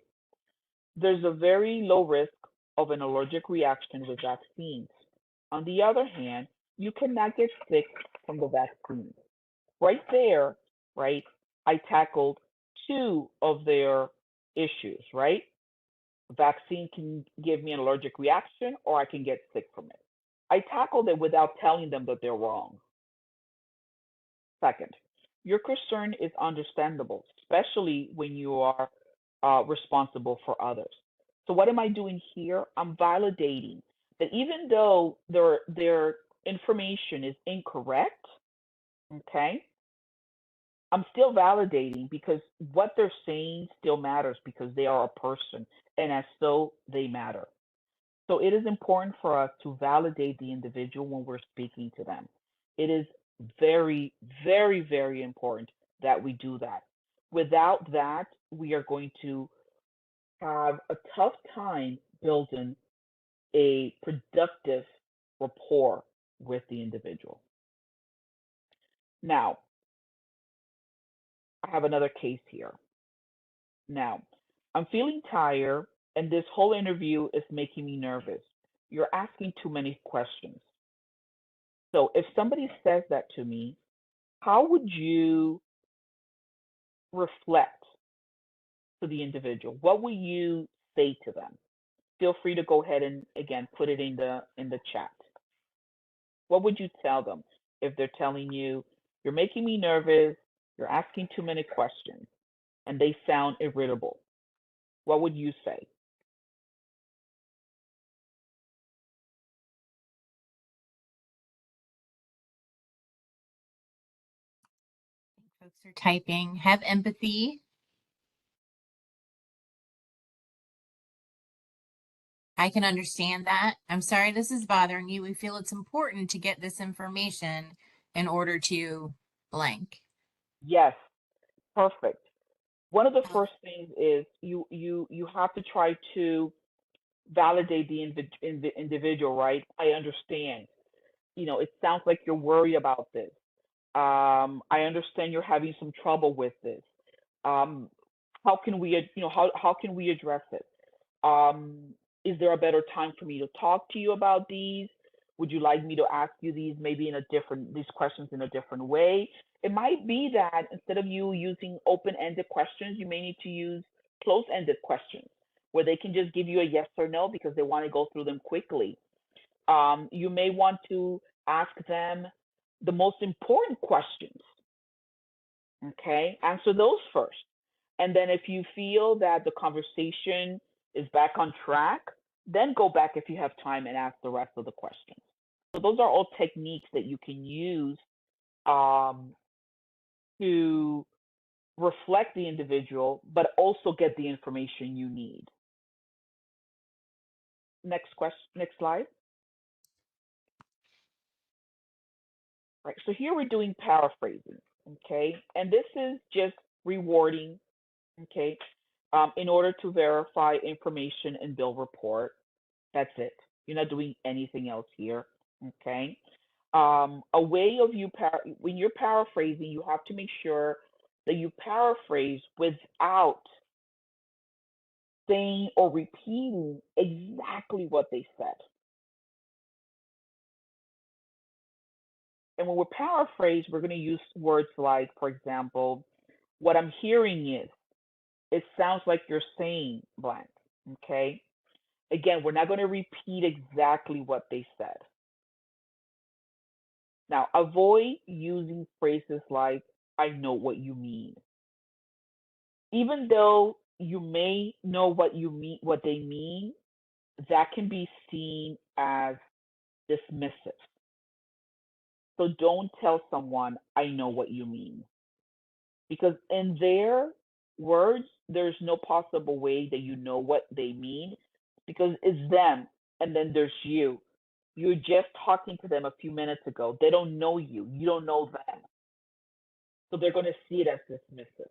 There's a very low risk of an allergic reaction with vaccines. On the other hand, you cannot get sick from the vaccine. Right there, right, I tackled two of their issues, right? Vaccine can give me an allergic reaction or I can get sick from it. I tackled it without telling them that they're wrong. Second, your concern is understandable, especially when you are responsible for others. So what am I doing here? I'm validating that even though their information is incorrect, okay, I'm still validating because what they're saying still matters because they are a person, and as so they matter. So it is important for us to validate the individual when we're speaking to them. It is very, very, very important that we do that. Without that, we are going to have a tough time building a productive rapport with the individual. Now, I have another case here. Now, I'm feeling tired, and this whole interview is making me nervous. You're asking too many questions. So if somebody says that to me, how would you reflect to the individual? What will you say to them? Feel free to go ahead and again put it in the chat. What would you tell them if they're telling you, you're making me nervous, you're asking too many questions, and they sound irritable? What would you say? Folks are typing. Have empathy. I can understand that. I'm sorry this is bothering you. We feel it's important to get this information in order to blank. Yes, perfect. One of the first things is you have to try to validate the individual, right? I understand. You know, it sounds like you're worried about this. I understand you're having some trouble with this. Um, how can we, how can we address it? Um, is there a better time for me to talk to you about these? Would you like me to ask you these maybe in a different, these questions in a different way? It might be that instead of you using open-ended questions, you may need to use close-ended questions where they can just give you a yes or no because they want to go through them quickly. You may want to ask them the most important questions. Okay, answer those first. And then if you feel that the conversation is back on track, then go back if you have time and ask the rest of the questions. So those are all techniques that you can use um, to reflect the individual, but also get the information you need. Next question, next slide. Right, so here we're doing paraphrasing, okay? And this is just rewarding, okay, in order to verify information and build rapport. That's it. You're not doing anything else here, okay? A way of when you're paraphrasing, you have to make sure that you paraphrase without saying or repeating exactly what they said. And when we're paraphrase, we're going to use words like, for example, what I'm hearing is, it sounds like you're saying blank, okay? Again, we're not going to repeat exactly what they said. Now, avoid using phrases like, I know what you mean. Even though you may know what you mean, what they mean, that can be seen as dismissive. So don't tell someone, I know what you mean. Because in their words, there's no possible way that you know what they mean because it's them and then there's you. You're just talking to them a few minutes ago. They don't know you. You don't know them. So they're going to see it as dismissive.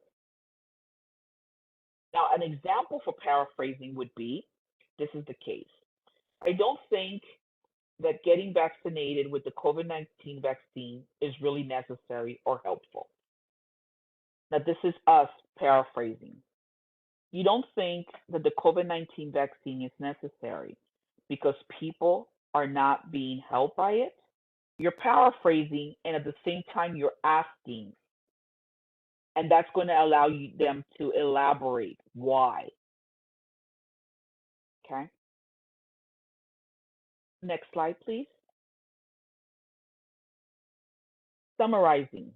Now, an example for paraphrasing would be, this is the case. I don't think that getting vaccinated with the COVID-19 vaccine is really necessary or helpful. Now, this is us paraphrasing. You don't think that the COVID-19 vaccine is necessary because people are not being helped by it? You're paraphrasing, and at the same time, you're asking. And that's going to allow them to elaborate why. Okay. Next slide, please. Summarizing.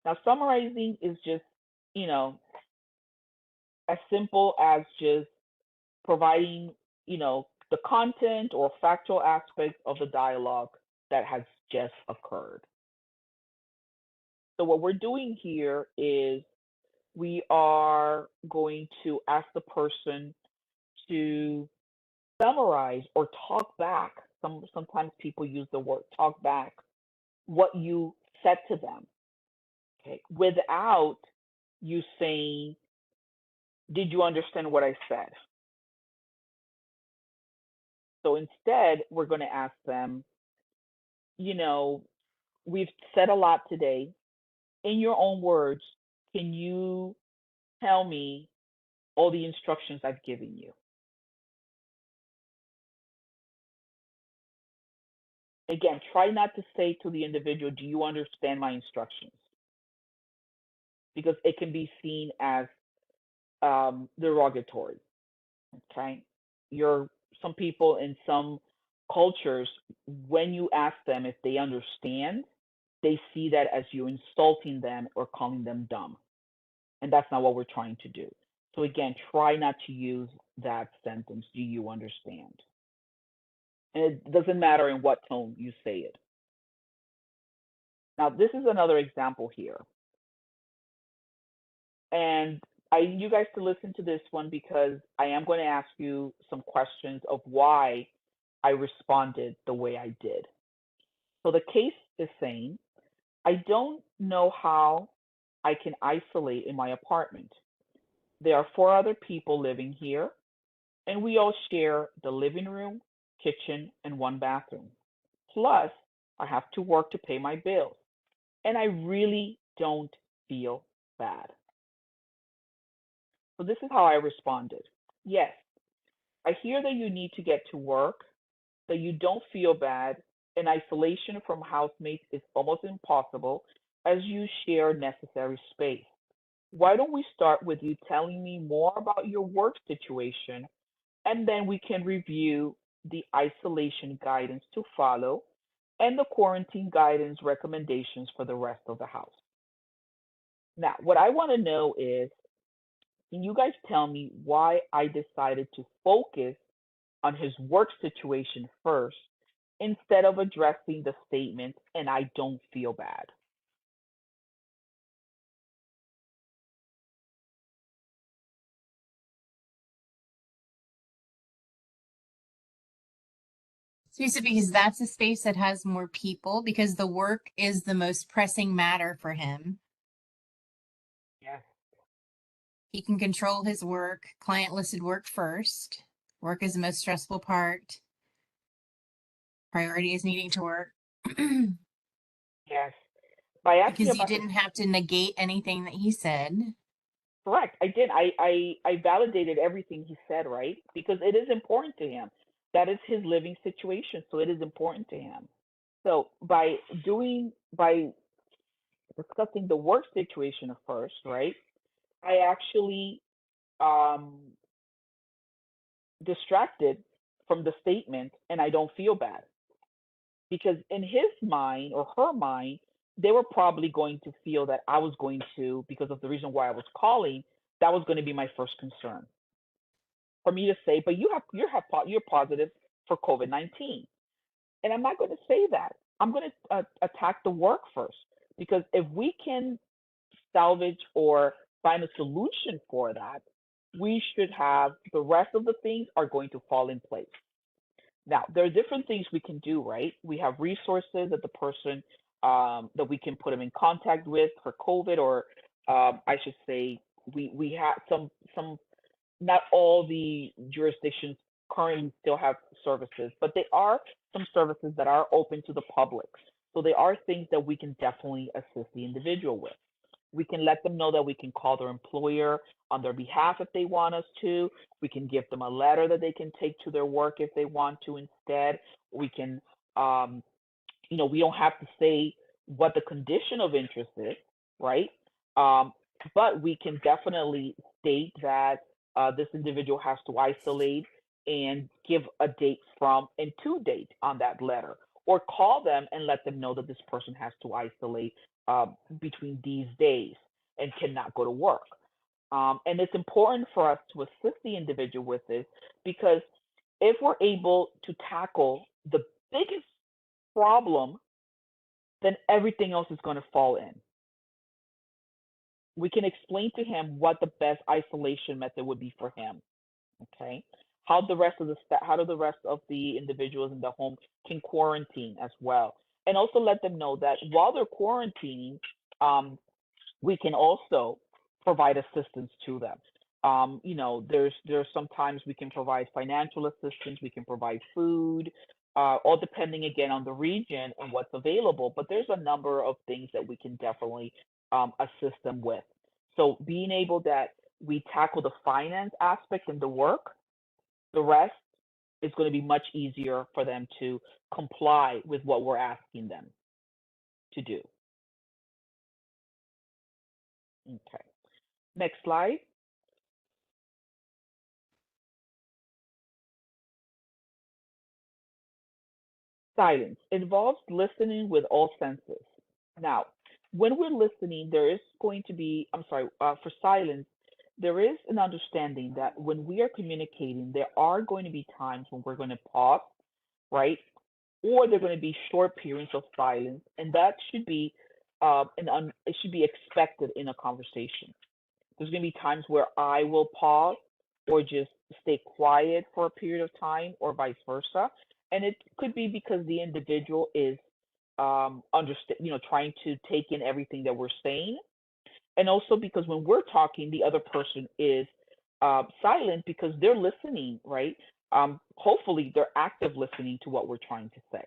Now, summarizing is just, you know, as simple as just providing, the content or factual aspect of the dialogue that has just occurred. So what we're doing here is we are going to ask the person to summarize or talk back. Sometimes people use the word talk back what you said to them, okay, without you saying, did you understand what I said? So instead, we're going to ask them, we've said a lot today. In your own words, can you tell me all the instructions I've given you? Again, try not to say to the individual, do you understand my instructions? Because it can be seen as derogatory. Okay. Some people in some cultures, when you ask them if they understand, they see that as you insulting them or calling them dumb. And that's not what we're trying to do. So again, try not to use that sentence, do you understand? And it doesn't matter in what tone you say it. Now, this is another example here. And I need you guys to listen to this one because I am going to ask you some questions of why I responded the way I did. So the case is saying, I don't know how I can isolate in my apartment. There are 4 other people living here, and we all share the living room, kitchen, and 1 bathroom. Plus, I have to work to pay my bills, and I really don't feel bad. So this is how I responded. Yes, I hear that you need to get to work, that you don't feel bad, and isolation from housemates is almost impossible as you share necessary space. Why don't we start with you telling me more about your work situation, and then we can review the isolation guidance to follow and the quarantine guidance recommendations for the rest of the house. Now, what I want to know is, can you guys tell me why I decided to focus on his work situation first instead of addressing the statement, and I don't feel bad? Specifically, because that's a space that has more people, because the work is the most pressing matter for him. Yes. He can control his work, client listed work first. Work is the most stressful part. Priority is needing to work. Yes. By asking Because you about his didn't have to negate anything that he said. correct. I did. I validated everything he said, right? Because it is important to him. That is his living situation, so it is important to him. So by discussing the work situation first, right? I actually um distracted from the statement, and I don't feel bad. Because in his mind or her mind, they were probably going to feel that I was going to, because of the reason why I was calling, that was going to be my first concern. For me to say, but you're positive for COVID-19, and I'm not going to say that. I'm going to attack the work first, because if we can salvage or find a solution for that, we should have the rest of the things are going to fall in place. Now, there are different things we can do, right? We have resources that the person that we can put them in contact with for COVID, or I should say, we have some. Not all the jurisdictions currently still have services, but there are some services that are open to the public. So there are things that we can definitely assist the individual with. We can let them know that we can call their employer on their behalf if they want us to. We can give them a letter that they can take to their work if they want to instead. We can we don't have to say what the condition of interest is, right? But we can definitely state that this individual has to isolate and give a date from and to date on that letter, or call them and let them know that this person has to isolate between these days and cannot go to work. And it's important for us to assist the individual with this, because if we're able to tackle the biggest problem, then everything else is going to fall in. We can explain to him what the best isolation method would be for him. Okay, how do the rest of the individuals in the home can quarantine as well, and also let them know that while they're quarantining, we can also provide assistance to them. There's sometimes we can provide financial assistance, we can provide food, all depending again on the region and what's available. But there's a number of things that we can definitely assist them with. So being able that we tackle the finance aspect and the work, the rest is going to be much easier for them to comply with what we're asking them to do. Okay. Next slide. Silence involves listening with all senses. Now, when we're listening, there is going to be, for silence, there is an understanding that when we are communicating, there are going to be times when we're going to pause, right? Or there are going to be short periods of silence, and that should be, it should be expected in a conversation. There's going to be times where I will pause or just stay quiet for a period of time, or vice versa. And it could be because the individual is trying to take in everything that we're saying, and also because when we're talking, the other person is silent because they're listening, right? Hopefully, they're active listening to what we're trying to say.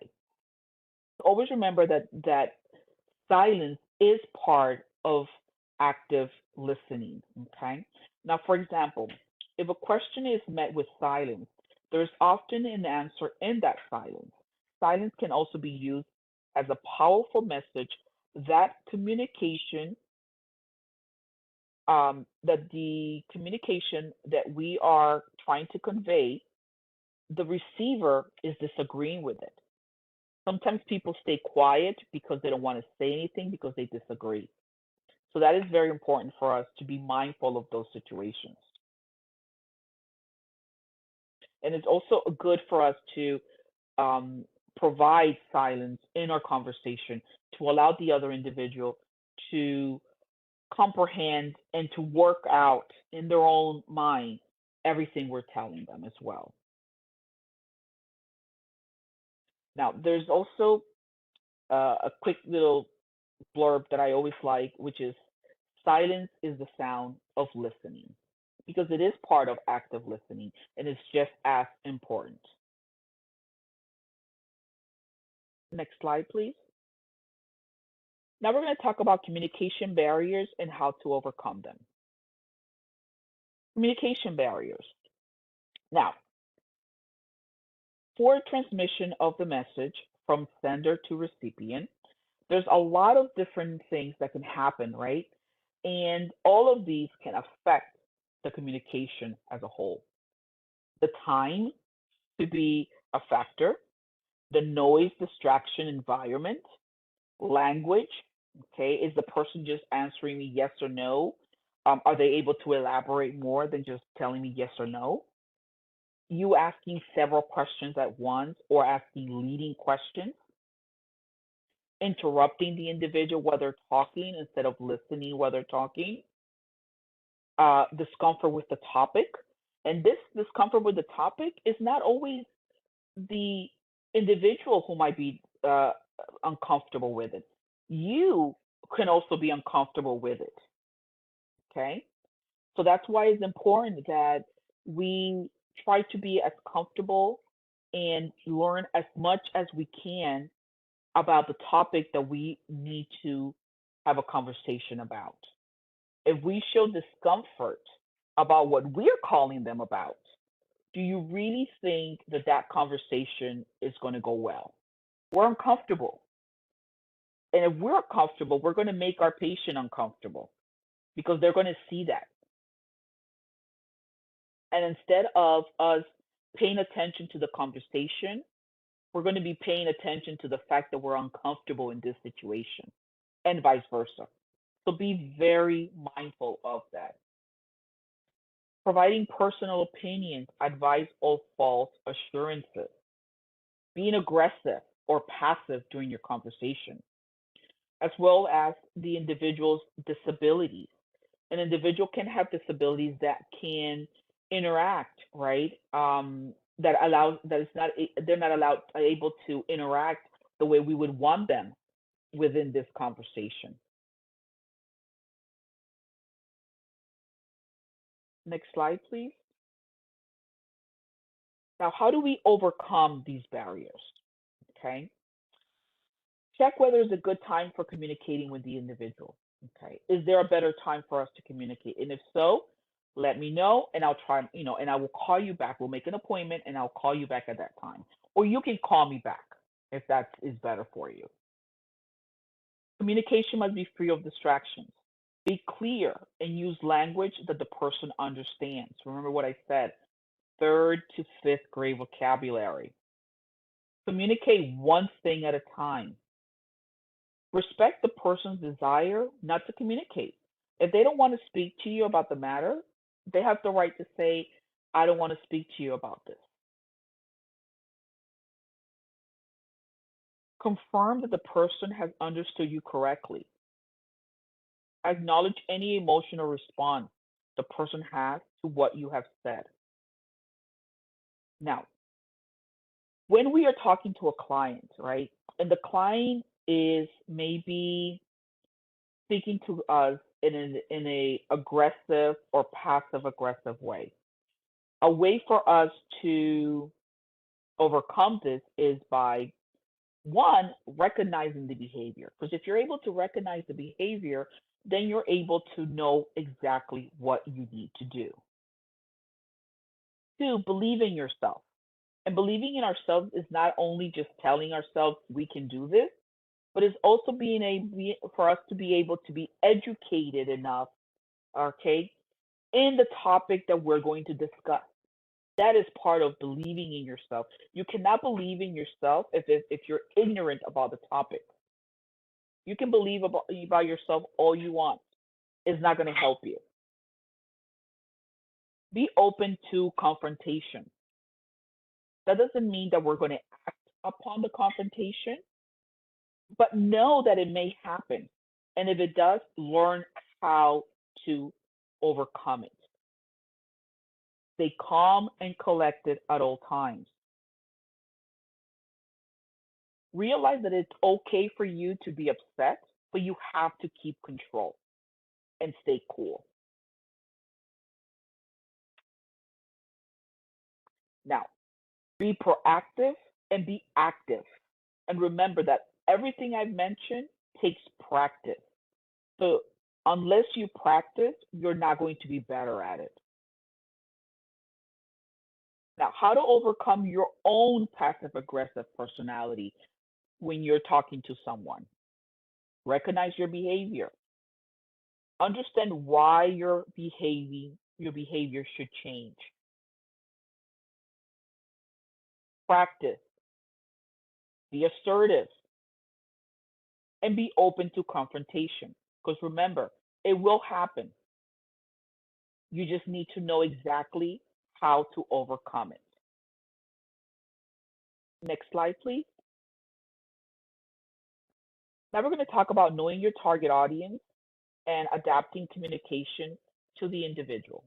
Always remember that silence is part of active listening. Okay. Now, for example, if a question is met with silence, there's often an answer in that silence. Silence can also be used as a powerful message that the communication that we are trying to convey, the receiver is disagreeing with it. Sometimes people stay quiet because they don't want to say anything because they disagree. So that is very important for us to be mindful of those situations. And it's also good for us to provide silence in our conversation to allow the other individual to comprehend and to work out in their own mind everything we're telling them as well. Now, there's also a quick little blurb that I always like, which is silence is the sound of listening, because it is part of active listening and it's just as important. Next slide, please. Now we're going to talk about communication barriers and how to overcome them. Communication barriers. Now, for transmission of the message from sender to recipient, there's a lot of different things that can happen, right? And all of these can affect the communication as a whole. The time could be a factor, the noise, distraction, environment, language. Okay, is the person just answering me yes or no? Are they able to elaborate more than just telling me yes or no? You asking several questions at once or asking leading questions, interrupting the individual while they're talking instead of listening while they're talking, discomfort with the topic. And this discomfort with the topic is not always the individual who might be uncomfortable with it. You can also be uncomfortable with it. Okay. So that's why it's important that we try to be as comfortable and learn as much as we can about the topic that we need to have a conversation about. If we show discomfort about what we're calling them about, do you really think that that conversation is going to go well? We're uncomfortable. And if we're comfortable, we're going to make our patient uncomfortable because they're going to see that. And instead of us paying attention to the conversation, we're going to be paying attention to the fact that we're uncomfortable in this situation, and vice versa. So be very mindful of that. Providing personal opinions, advice, or false assurances. Being aggressive or passive during your conversation, as well as the individual's disabilities. An individual can have disabilities that can interact, right? They're not allowed able to interact the way we would want them within this conversation. Next slide, please. Now, how do we overcome these barriers? Okay. Check whether it's a good time for communicating with the individual. Okay. Is there a better time for us to communicate? And if so, let me know and I'll try, and I will call you back. We'll make an appointment and I'll call you back at that time. Or you can call me back if that is better for you. Communication must be free of distractions. Be clear and use language that the person understands. Remember what I said, 3rd to 5th grade vocabulary. Communicate one thing at a time. Respect the person's desire not to communicate. If they don't want to speak to you about the matter, they have the right to say, I don't want to speak to you about this. Confirm that the person has understood you correctly. Acknowledge any emotional response the person has to what you have said. Now, when we are talking to a client, right, and the client is maybe speaking to us in a aggressive or passive aggressive way, a way for us to overcome this is by, one, recognizing the behavior. Because if you're able to recognize the behavior, then you're able to know exactly what you need to do. 2, believe in yourself. And believing in ourselves is not only just telling ourselves we can do this, but it's also for us to be able to be educated enough, okay, in the topic that we're going to discuss. That is part of believing in yourself. You cannot believe in yourself if you're ignorant about the topic. You can believe about yourself all you want. It's not going to help you. Be open to confrontation. That doesn't mean that we're going to act upon the confrontation, but know that it may happen. And if it does, learn how to overcome it. Stay calm and collected at all times. Realize that it's okay for you to be upset, but you have to keep control and stay cool. Now, be proactive and be active. And remember that everything I've mentioned takes practice. So unless you practice, you're not going to be better at it. Now, how to overcome your own passive aggressive personality when you're talking to someone. Recognize your behavior. Understand why your behavior should change. Practice. Be assertive. And be open to confrontation. Because remember, it will happen. You just need to know exactly how to overcome it. Next slide, please. Now we're going to talk about knowing your target audience and adapting communication to the individual.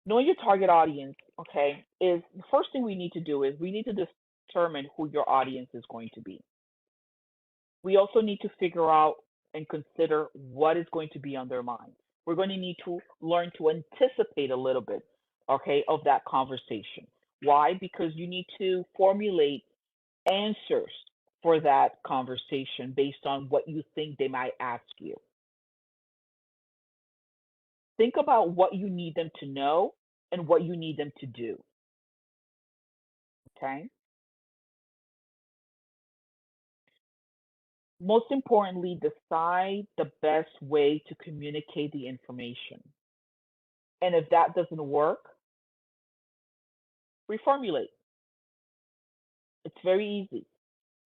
Knowing your target audience, okay, is the first thing we need to do is we need to determine who your audience is going to be. We also need to figure out and consider what is going to be on their mind. We're going to need to learn to anticipate a little bit, okay, of that conversation. Why? Because you need to formulate answers for that conversation based on what you think they might ask you. Think about what you need them to know and what you need them to do. Okay? Most importantly, decide the best way to communicate the information. And if that doesn't work, reformulate. It's very easy.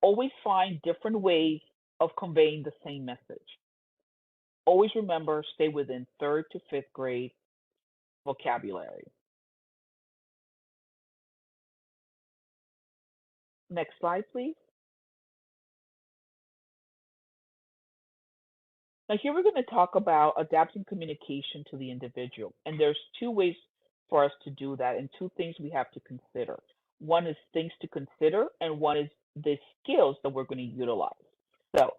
Always find different ways of conveying the same message. Always remember, stay within third to fifth grade vocabulary. Next slide, please. Now here we're going to talk about adapting communication to the individual. And there's two ways for us to do that and two things we have to consider. One is things to consider and one is the skills that we're going to utilize. So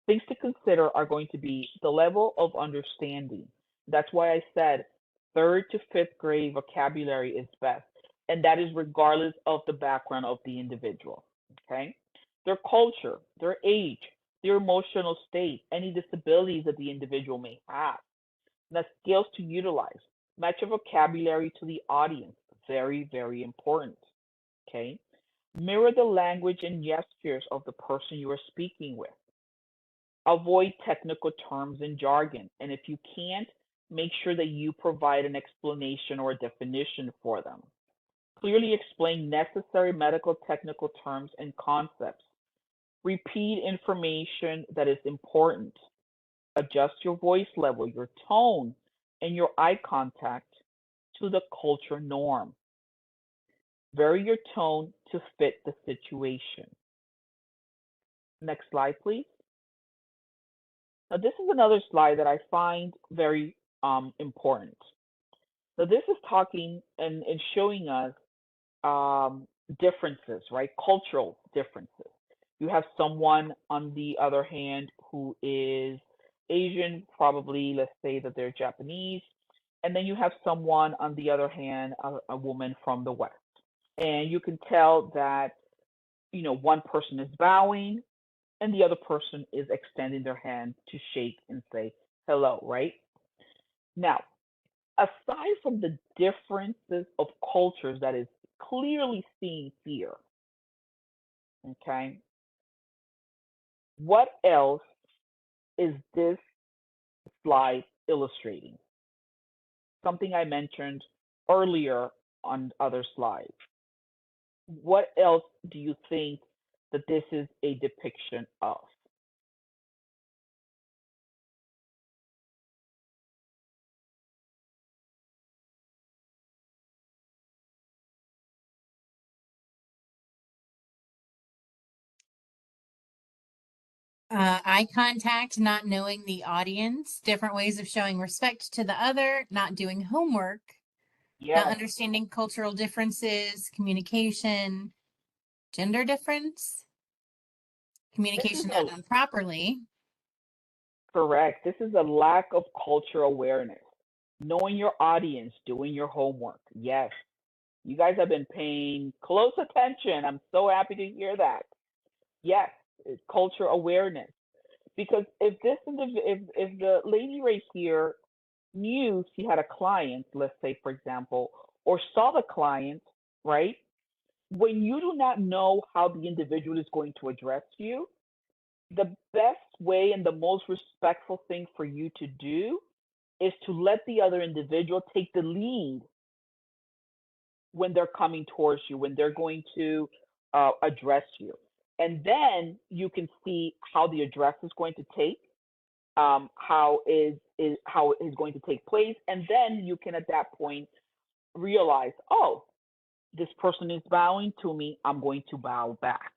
things to consider are going to be the level of understanding. That's why I said third to fifth grade vocabulary is best. And that is regardless of the background of the individual, okay? Their culture, their age, their emotional state, any disabilities that the individual may have. The skills to utilize. Match your vocabulary to the audience. Very, very important, okay? Mirror the language and gestures of the person you are speaking with. Avoid technical terms and jargon. And if you can't, make sure that you provide an explanation or a definition for them. Clearly explain necessary medical technical terms and concepts. Repeat information that is important. Adjust your voice level, your tone, and your eye contact to the culture norm. Vary your tone to fit the situation. Next slide, please. Now, this is another slide that I find very important. So this is talking and showing us differences, right? Cultural differences. You have someone, on the other hand, who is Asian, probably, let's say that they're Japanese. And then you have someone, on the other hand, a woman from the West. And you can tell that, you know, one person is bowing and the other person is extending their hand to shake and say hello, right? Now, aside from the differences of cultures that is clearly seen here, okay, what else is this slide illustrating? Something I mentioned earlier on other slides. What else do you think that this is a depiction of? Eye contact, not knowing the audience, different ways of showing respect to the other, not doing homework, not Yes, understanding cultural differences, communication, gender difference, this is communication a not done properly. correct. This is a lack of cultural awareness. Knowing your audience, doing your homework. Yes, you guys have been paying close attention. I'm so happy to hear that. Yes, it's culture awareness. Because if if the lady right here knew she had a client, let's say for example, or saw the client, right? When you do not know how the individual is going to address you, the best way and the most respectful thing for you to do is to let the other individual take the lead when they're coming towards you, when they're going to address you. And then you can see how the address is going to take, how how it is going to take place, and then you can at that point realize, oh, this person is bowing to me, I'm going to bow back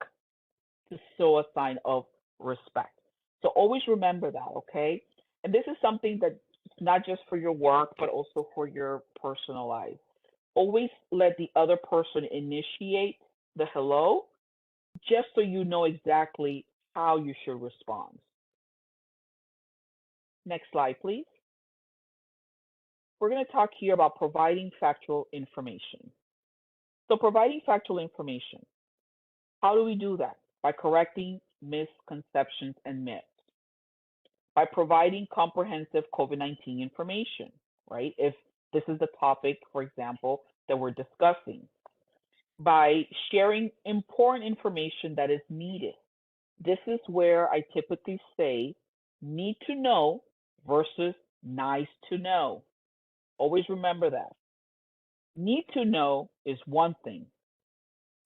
to show a sign of respect. So always remember that, okay? And this is something that's not just for your work, but also for your personal life. Always let the other person initiate the hello, just so you know exactly how you should respond. Next slide, please. We're going to talk here about providing factual information. So providing factual information, how do we do that? By correcting misconceptions and myths, by providing comprehensive COVID-19 information, right? If this is the topic, for example, that we're discussing, by sharing important information that is needed, This is where I typically say need to know versus nice to know. Always remember that. Need to know is one thing.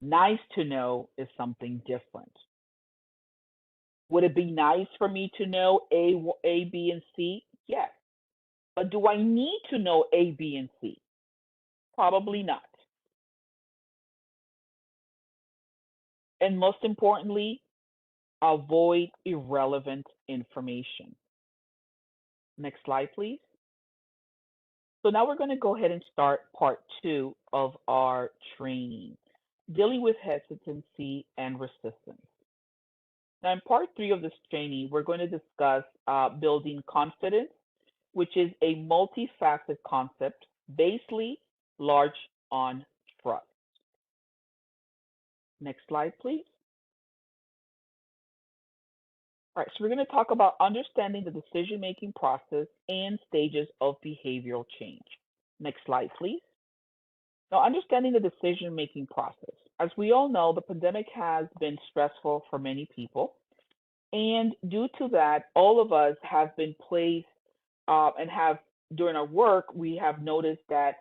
Nice to know is something different. Would it be nice for me to know A, B, and C? Yes. But do I need to know A, B, and C? Probably not. And most importantly, avoid irrelevant information. Next slide, please. So now we're going to go ahead and start part 2 of our training, dealing with hesitancy and resistance. Now in part 3 of this training, we're going to discuss building confidence, which is a multifaceted concept, basically large on trust. Next slide, please. All right, so we're going to talk about understanding the decision-making process and stages of behavioral change. Next slide, please. Now, understanding the decision-making process. As we all know, the pandemic has been stressful for many people. And due to that, all of us have been placed and have, during our work, we have noticed that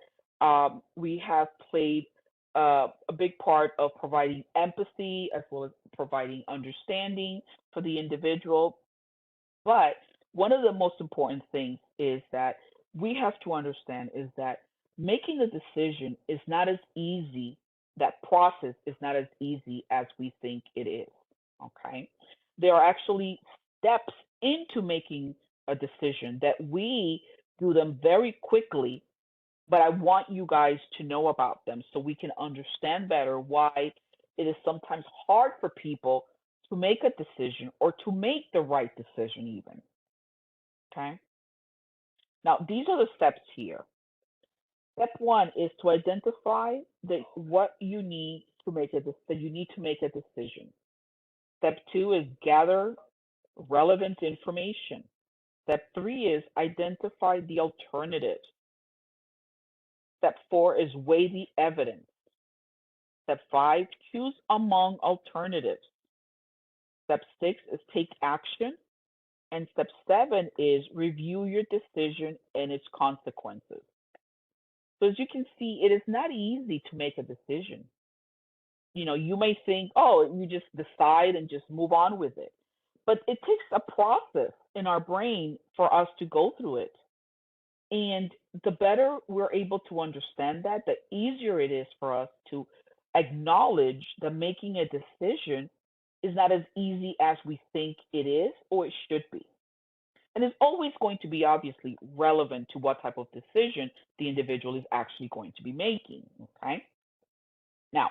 we have played a big part of providing empathy as well as providing understanding for the individual. But one of the most important things is that we have to understand is that making a decision is not as easy, that process is not as easy as we think it is. Okay. There are actually steps into making a decision that we do them very quickly, but I want you guys to know about them so we can understand better why it is sometimes hard for people to make a decision or to make the right decision even. Okay. Now, these are the steps here. Step 1 is to identify what you need to make a decision. Step 2 is gather relevant information. Step 3 is identify the alternatives. Step 4 is weigh the evidence. Step 5, choose among alternatives. Step 6 is take action. And step 7 is review your decision and its consequences. So as you can see, it is not easy to make a decision. You know, you may think, oh, you just decide and just move on with it. But it takes a process in our brain for us to go through it. And the better we're able to understand that, the easier it is for us to acknowledge that making a decision is not as easy as we think it is or it should be. And it's always going to be obviously relevant to what type of decision the individual is actually going to be making, okay? Now,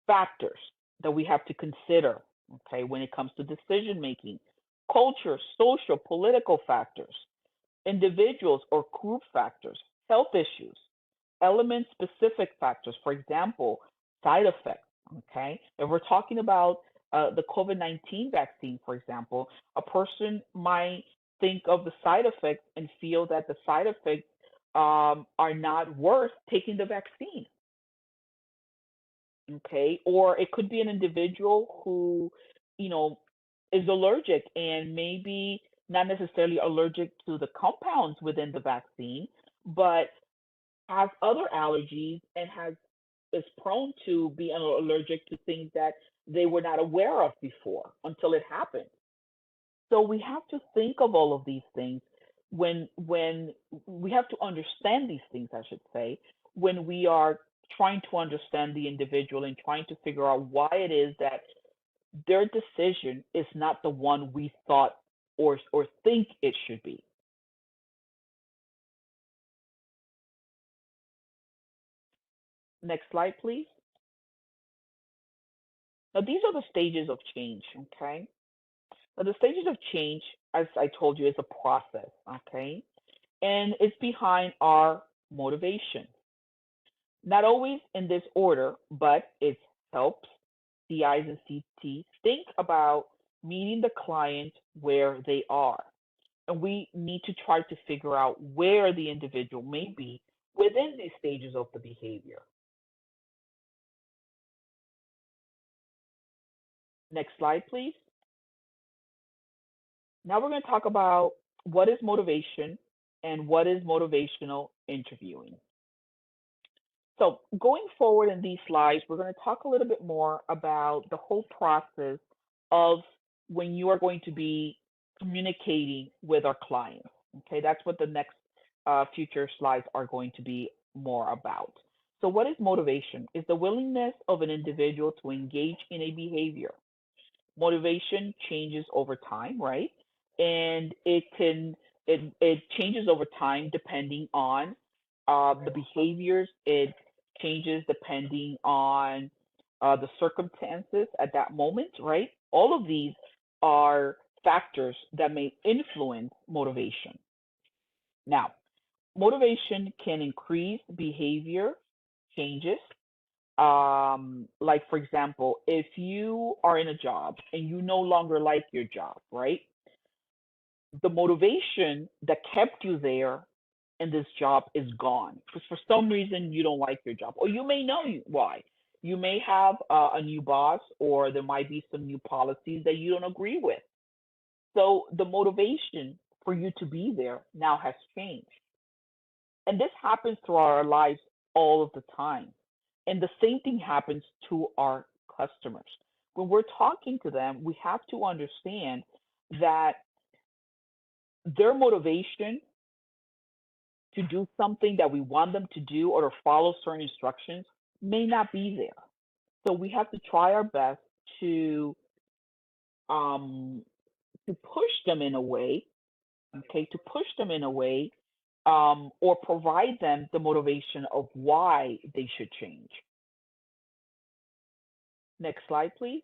factors that we have to consider, okay, when it comes to decision making: culture, social, political factors, individuals or group factors, health issues, element-specific factors, for example, side effects, okay? If we're talking about the COVID-19 vaccine, for example, a person might think of the side effects and feel that the side effects are not worth taking the vaccine, okay? Or it could be an individual who, you know, is allergic and maybe not necessarily allergic to the compounds within the vaccine, but has other allergies and is prone to be allergic to things that they were not aware of before until it happened. So we have to think of all of these things when we have to understand these things, I should say, when we are trying to understand the individual and trying to figure out why it is that their decision is not the one we thought or think it should be. Next slide, please. Now, these are the stages of change, okay? Now, the stages of change, as I told you, is a process, okay? And it's behind our motivation. Not always in this order, but it helps CIs and CTs think about meeting the client where they are. And we need to try to figure out where the individual may be within these stages of the behavior. Next slide, please. Now we're going to talk about what is motivation and what is motivational interviewing. So going forward in these slides, we're going to talk a little bit more about the whole process of when you are going to be communicating with our clients. Okay, that's what the next future slides are going to be more about. So what is motivation? It's the willingness of an individual to engage in a behavior. Motivation changes over time, right? And it changes over time depending on the behaviors. It changes depending on the circumstances at that moment, right? All of these are factors that may influence motivation. Now, motivation can increase behavior changes. Like for example, if you are in a job and you no longer like your job, right? The motivation that kept you there in this job is gone because for some reason you don't like your job, or you may know why. You may have a new boss, or there might be some new policies that you don't agree with. So the motivation for you to be there now has changed. And this happens throughout our lives all of the time. And the same thing happens to our customers. When we're talking to them, we have to understand that their motivation to do something that we want them to do or to follow certain instructions may not be there. So we have to try our best um, to push them in a way, okay, to push them in a way or provide them the motivation of why they should change. Next slide, please.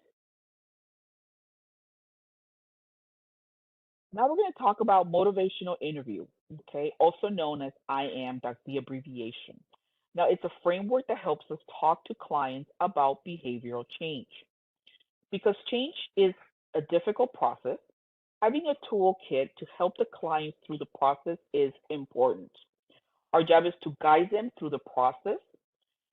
Now we're going to talk about motivational interview, okay, also known as IAM, that's the abbreviation. Now, it's a framework that helps us talk to clients about behavioral change. Because change is a difficult process, having a toolkit to help the client through the process is important. Our job is to guide them through the process.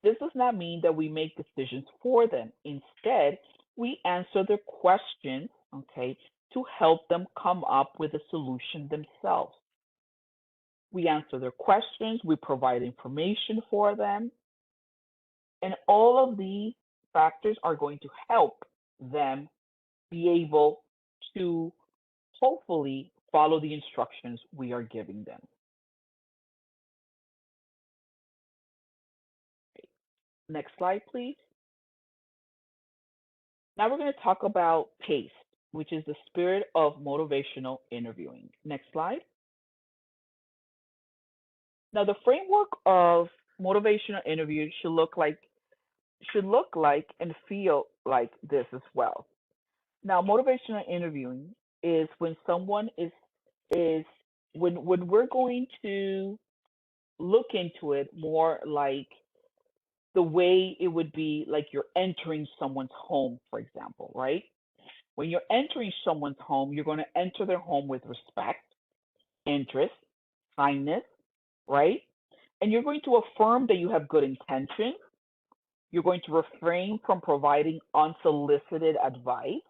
This does not mean that we make decisions for them. Instead, we answer their questions, okay, to help them come up with a solution themselves. We answer their questions, we provide information for them, and all of these factors are going to help them be able to hopefully follow the instructions we are giving them. Next slide, please. Now we're going to talk about PACE, which is the spirit of motivational interviewing. Next slide. Now the framework of motivational interview should look like and feel like this as well. Now motivational interviewing is when someone is when we're going to look into it more like the way it would be like you're entering someone's home, for example, right? When you're entering someone's home, you're going to enter their home with respect, interest, kindness, right? And you're going to affirm that you have good intentions. You're going to refrain from providing unsolicited advice.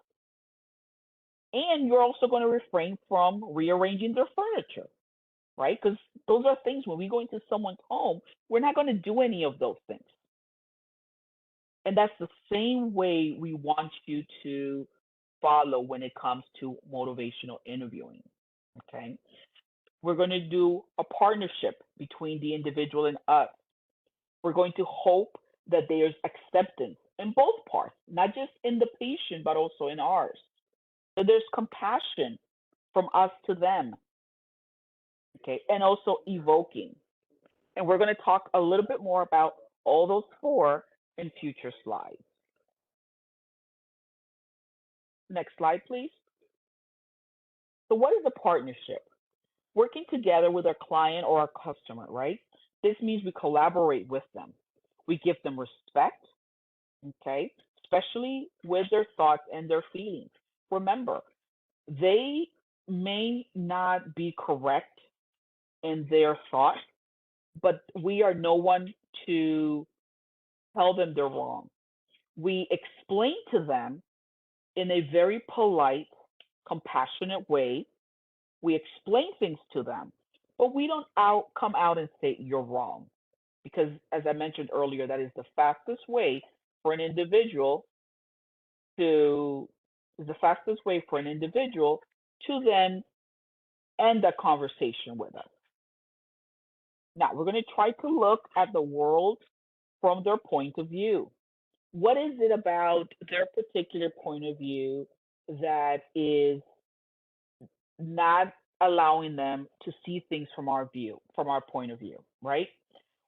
And you're also going to refrain from rearranging their furniture, right? Because those are things when we go into someone's home, we're not going to do any of those things. And that's the same way we want you to follow when it comes to motivational interviewing. Okay. We're going to do a partnership between the individual and us. We're going to hope that there's acceptance in both parts, not just in the patient, but also in ours. That there's compassion from us to them. Okay. And also evoking. And we're going to talk a little bit more about all those four in future slides. Next slide, please. So what is a partnership? Working together with our client or our customer, right? This means we collaborate with them. We give them respect, okay? Especially with their thoughts and their feelings. Remember, they may not be correct in their thoughts, but we are no one to tell them they're wrong. We explain to them in a very polite, compassionate way We explain things to them, but we don't come out and say you're wrong, because as I mentioned earlier, that is the fastest way for an individual to is the fastest way for an individual to then end that conversation with us. Now, we're going to try to look at the world from their point of view. What is it about their particular point of view that is not allowing them to see things from our point of view, right?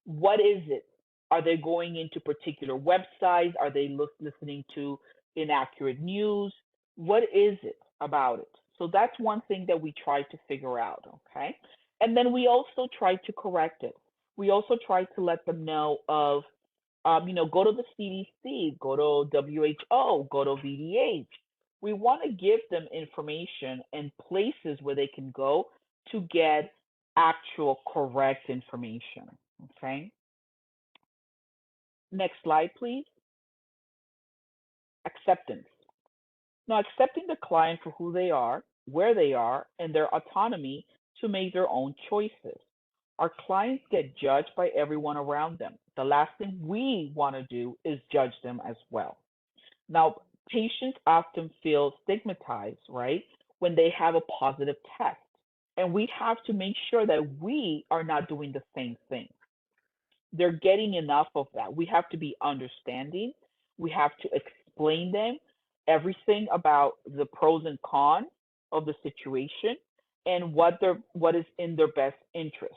What is it? Are they going into particular websites? Are they listening to inaccurate news? What is it about it? So that's one thing that we try to figure out, okay? And then we also try to correct it. We also try to let them know of, go to the CDC, go to WHO, go to VDH. We want to give them information and places where they can go to get actual correct information, okay? Next slide, please. Acceptance. Now, accepting the client for who they are, where they are, and their autonomy to make their own choices. Our clients get judged by everyone around them. The last thing we want to do is judge them as well. Now, patients often feel stigmatized, right, when they have a positive test. And we have to make sure that we are not doing the same thing. They're getting enough of that. We have to be understanding. We have to explain them everything about the pros and cons of the situation and what is in their best interest.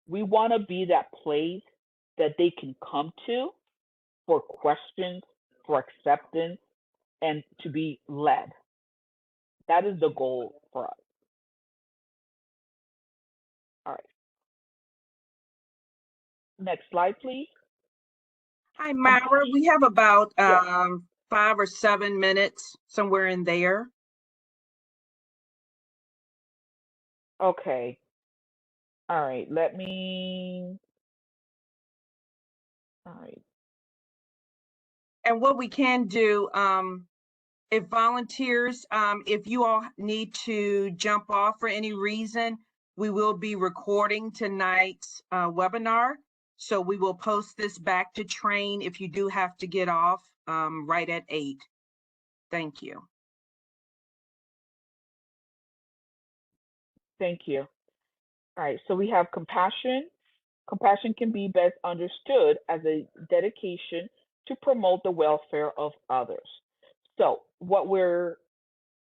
We want to be that place that they can come to for questions, for acceptance, and to be led. That is the goal for us. All right. Next slide, please. Hi, Myra. We have about Yes. 5 or 7 minutes, somewhere in there. Okay. All right. All right. And what we can do, if volunteers, if you all need to jump off for any reason, we will be recording tonight's webinar. So we will post this back to Train if you do have to get off right at 8. Thank you. Thank you. All right. So we have compassion. Compassion can be best understood as a dedication to promote the welfare of others. So what we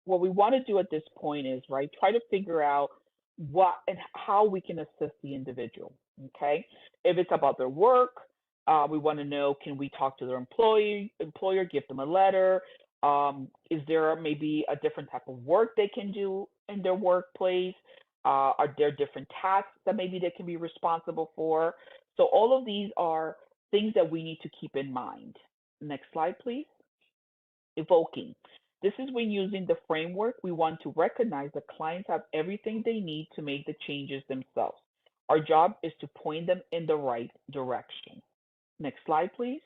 want to do at this point is, right, try to figure out what and how we can assist the individual. Okay, if it's about their work, we want to know, can we talk to their employer, give them a letter? Is there maybe a different type of work they can do in their workplace? Are there different tasks that maybe they can be responsible for? So all of these are things that we need to keep in mind. Next slide, please. Evoking. This is when using the framework, we want to recognize that clients have everything they need to make the changes themselves. Our job is to point them in the right direction. Next slide, please.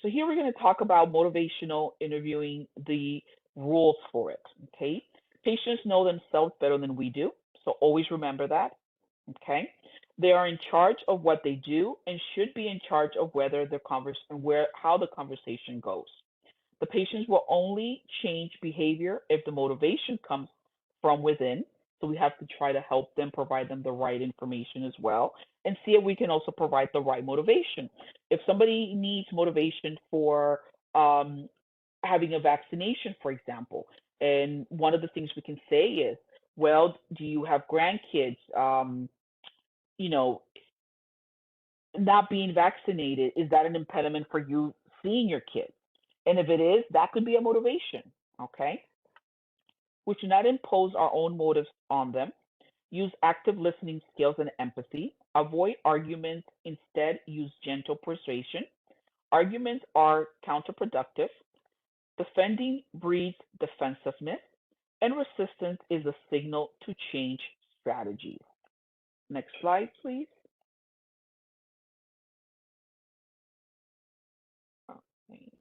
So here we're going to talk about motivational interviewing, the rules for it, okay? Patients know themselves better than we do, so always remember that, okay? They are in charge of what they do and should be in charge of how the conversation goes. The patients will only change behavior if the motivation comes from within. So we have to try to help them, provide them the right information as well, and see if we can also provide the right motivation. If somebody needs motivation for having a vaccination, for example, and one of the things we can say is, well, do you have grandkids? Not being vaccinated, is that an impediment for you seeing your kids? And if it is, that could be a motivation, okay? We should not impose our own motives on them. Use active listening skills and empathy. Avoid arguments. Instead, use gentle persuasion. Arguments are counterproductive. Defending breeds defensiveness. And resistance is a signal to change strategies. Next slide, please. Okay.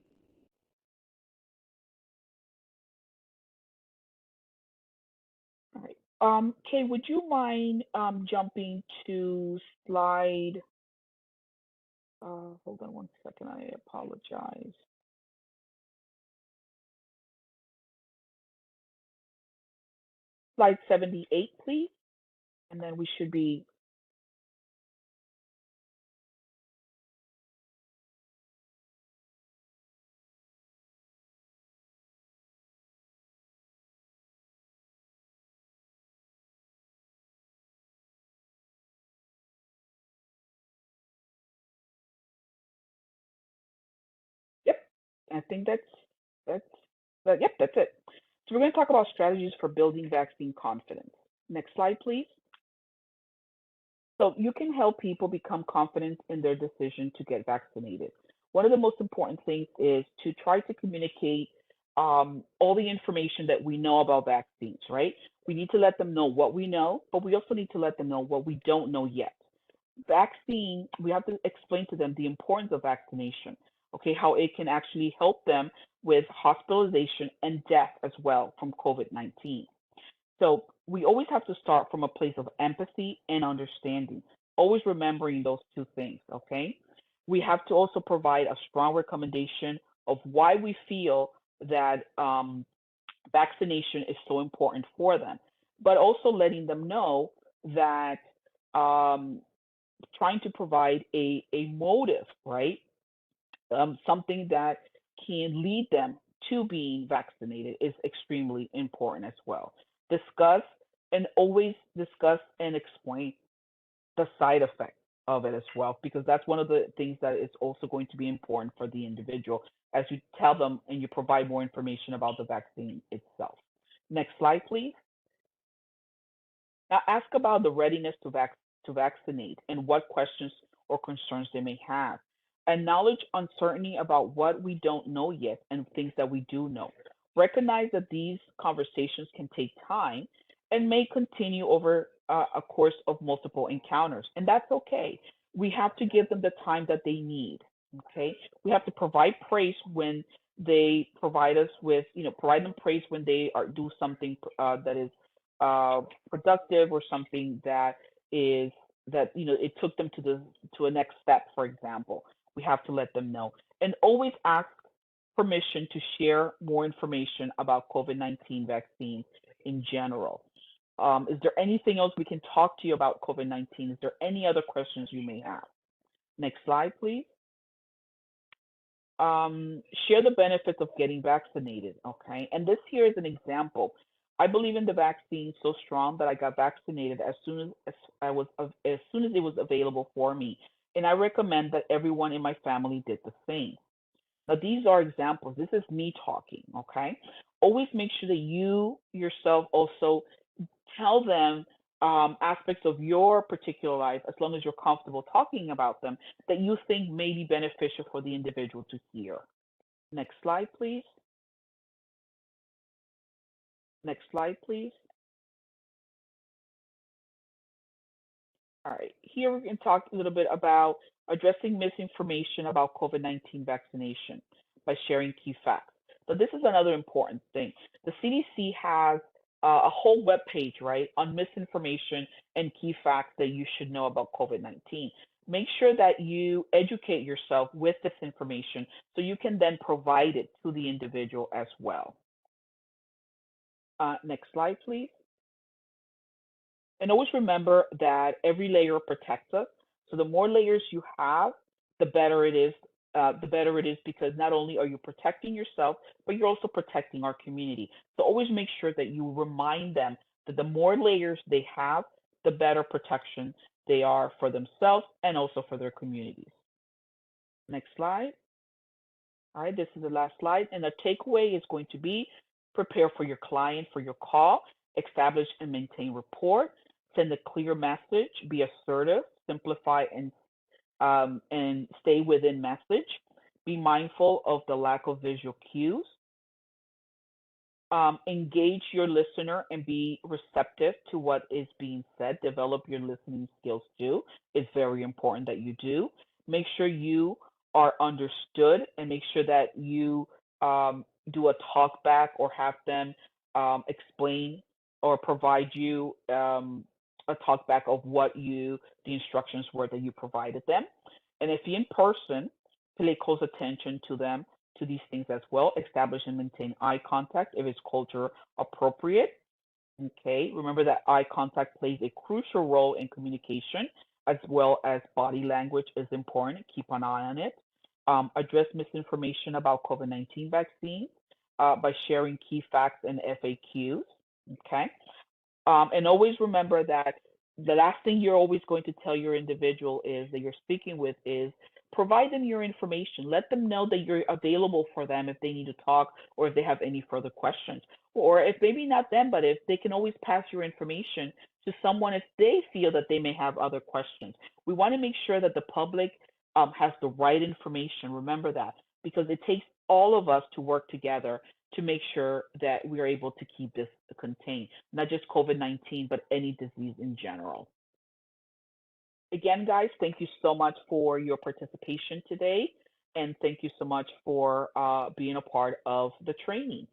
Kay, would you mind jumping to slide, hold on one second, I apologize. Slide 78, please, and then we should be, yep, I think that's, yep, that's it. So we're going to talk about strategies for building vaccine confidence. Next slide, please. So you can help people become confident in their decision to get vaccinated. One of the most important things is to try to communicate all the information that we know about vaccines, right? We need to let them know what we know, but we also need to let them know what we don't know yet. Vaccine, we have to explain to them the importance of vaccination, okay, how it can actually help them with hospitalization and death as well from COVID-19. So we always have to start from a place of empathy and understanding, always remembering those two things, okay? We have to also provide a strong recommendation of why we feel that vaccination is so important for them, but also letting them know that trying to provide a motive, right? Something that can lead them to being vaccinated is extremely important as well. Discuss and always discuss and explain the side effects of it as well, because that's one of the things that is also going to be important for the individual as you tell them and you provide more information about the vaccine itself. Next slide, please. Now, ask about the readiness to vaccinate and what questions or concerns they may have. Acknowledge uncertainty about what we don't know yet and things that we do know. Recognize that these conversations can take time and may continue over a course of multiple encounters, and that's okay. We have to give them the time that they need. Okay, we have to provide praise when they provide us with, provide them praise when they do something that is productive or something that is that it took them to a next step, for example. We have to let them know and always ask permission to share more information about COVID-19 vaccines in general. Is there anything else we can talk to you about COVID-19? Is there any other questions you may have? Next slide, please. Share the benefits of getting vaccinated, okay? And this here is an example. I believe in the vaccine so strong that I got vaccinated as soon as it was available for me. And I recommend that everyone in my family did the same. Now, these are examples. This is me talking, okay? Always make sure that you yourself also tell them aspects of your particular life, as long as you're comfortable talking about them, that you think may be beneficial for the individual to hear. Next slide, please. Next slide, please. All right, here we can talk a little bit about addressing misinformation about COVID-19 vaccination by sharing key facts. So this is another important thing. The CDC has a whole web page, right, on misinformation and key facts that you should know about COVID-19. Make sure that you educate yourself with this information so you can then provide it to the individual as well. Next slide, please. And always remember that every layer protects us. So the more layers you have, the better it is. Because not only are you protecting yourself, but you're also protecting our community. So always make sure that you remind them that the more layers they have, the better protection they are for themselves and also for their communities. Next slide. All right, this is the last slide. And the takeaway is going to be prepare for your client for your call, establish and maintain rapport, send a clear message, be assertive, simplify and stay within message. Be mindful of the lack of visual cues. Engage your listener and be receptive to what is being said. Develop your listening skills too. It's very important that you do. Make sure you are understood and make sure that you do a talk back or have them explain or provide you a talk back of what the instructions were that you provided them. And if you're in person, pay close attention to them, to these things as well. Establish and maintain eye contact if it's culture appropriate. Okay, remember that eye contact plays a crucial role in communication, as well as body language is important. Keep an eye on it. Address misinformation about COVID-19 vaccines by sharing key facts and FAQs. Okay, and always remember that the last thing you're always going to tell your individual is that you're speaking with is provide them your information. Let them know that you're available for them if they need to talk or if they have any further questions. Or if maybe not them, but if they can always pass your information to someone if they feel that they may have other questions. We want to make sure that the public has the right information. Remember that, because it takes all of us to work together to make sure that we're able to keep this contained, not just COVID-19, but any disease in general. Again, guys, thank you so much for your participation today, and thank you so much for being a part of the training.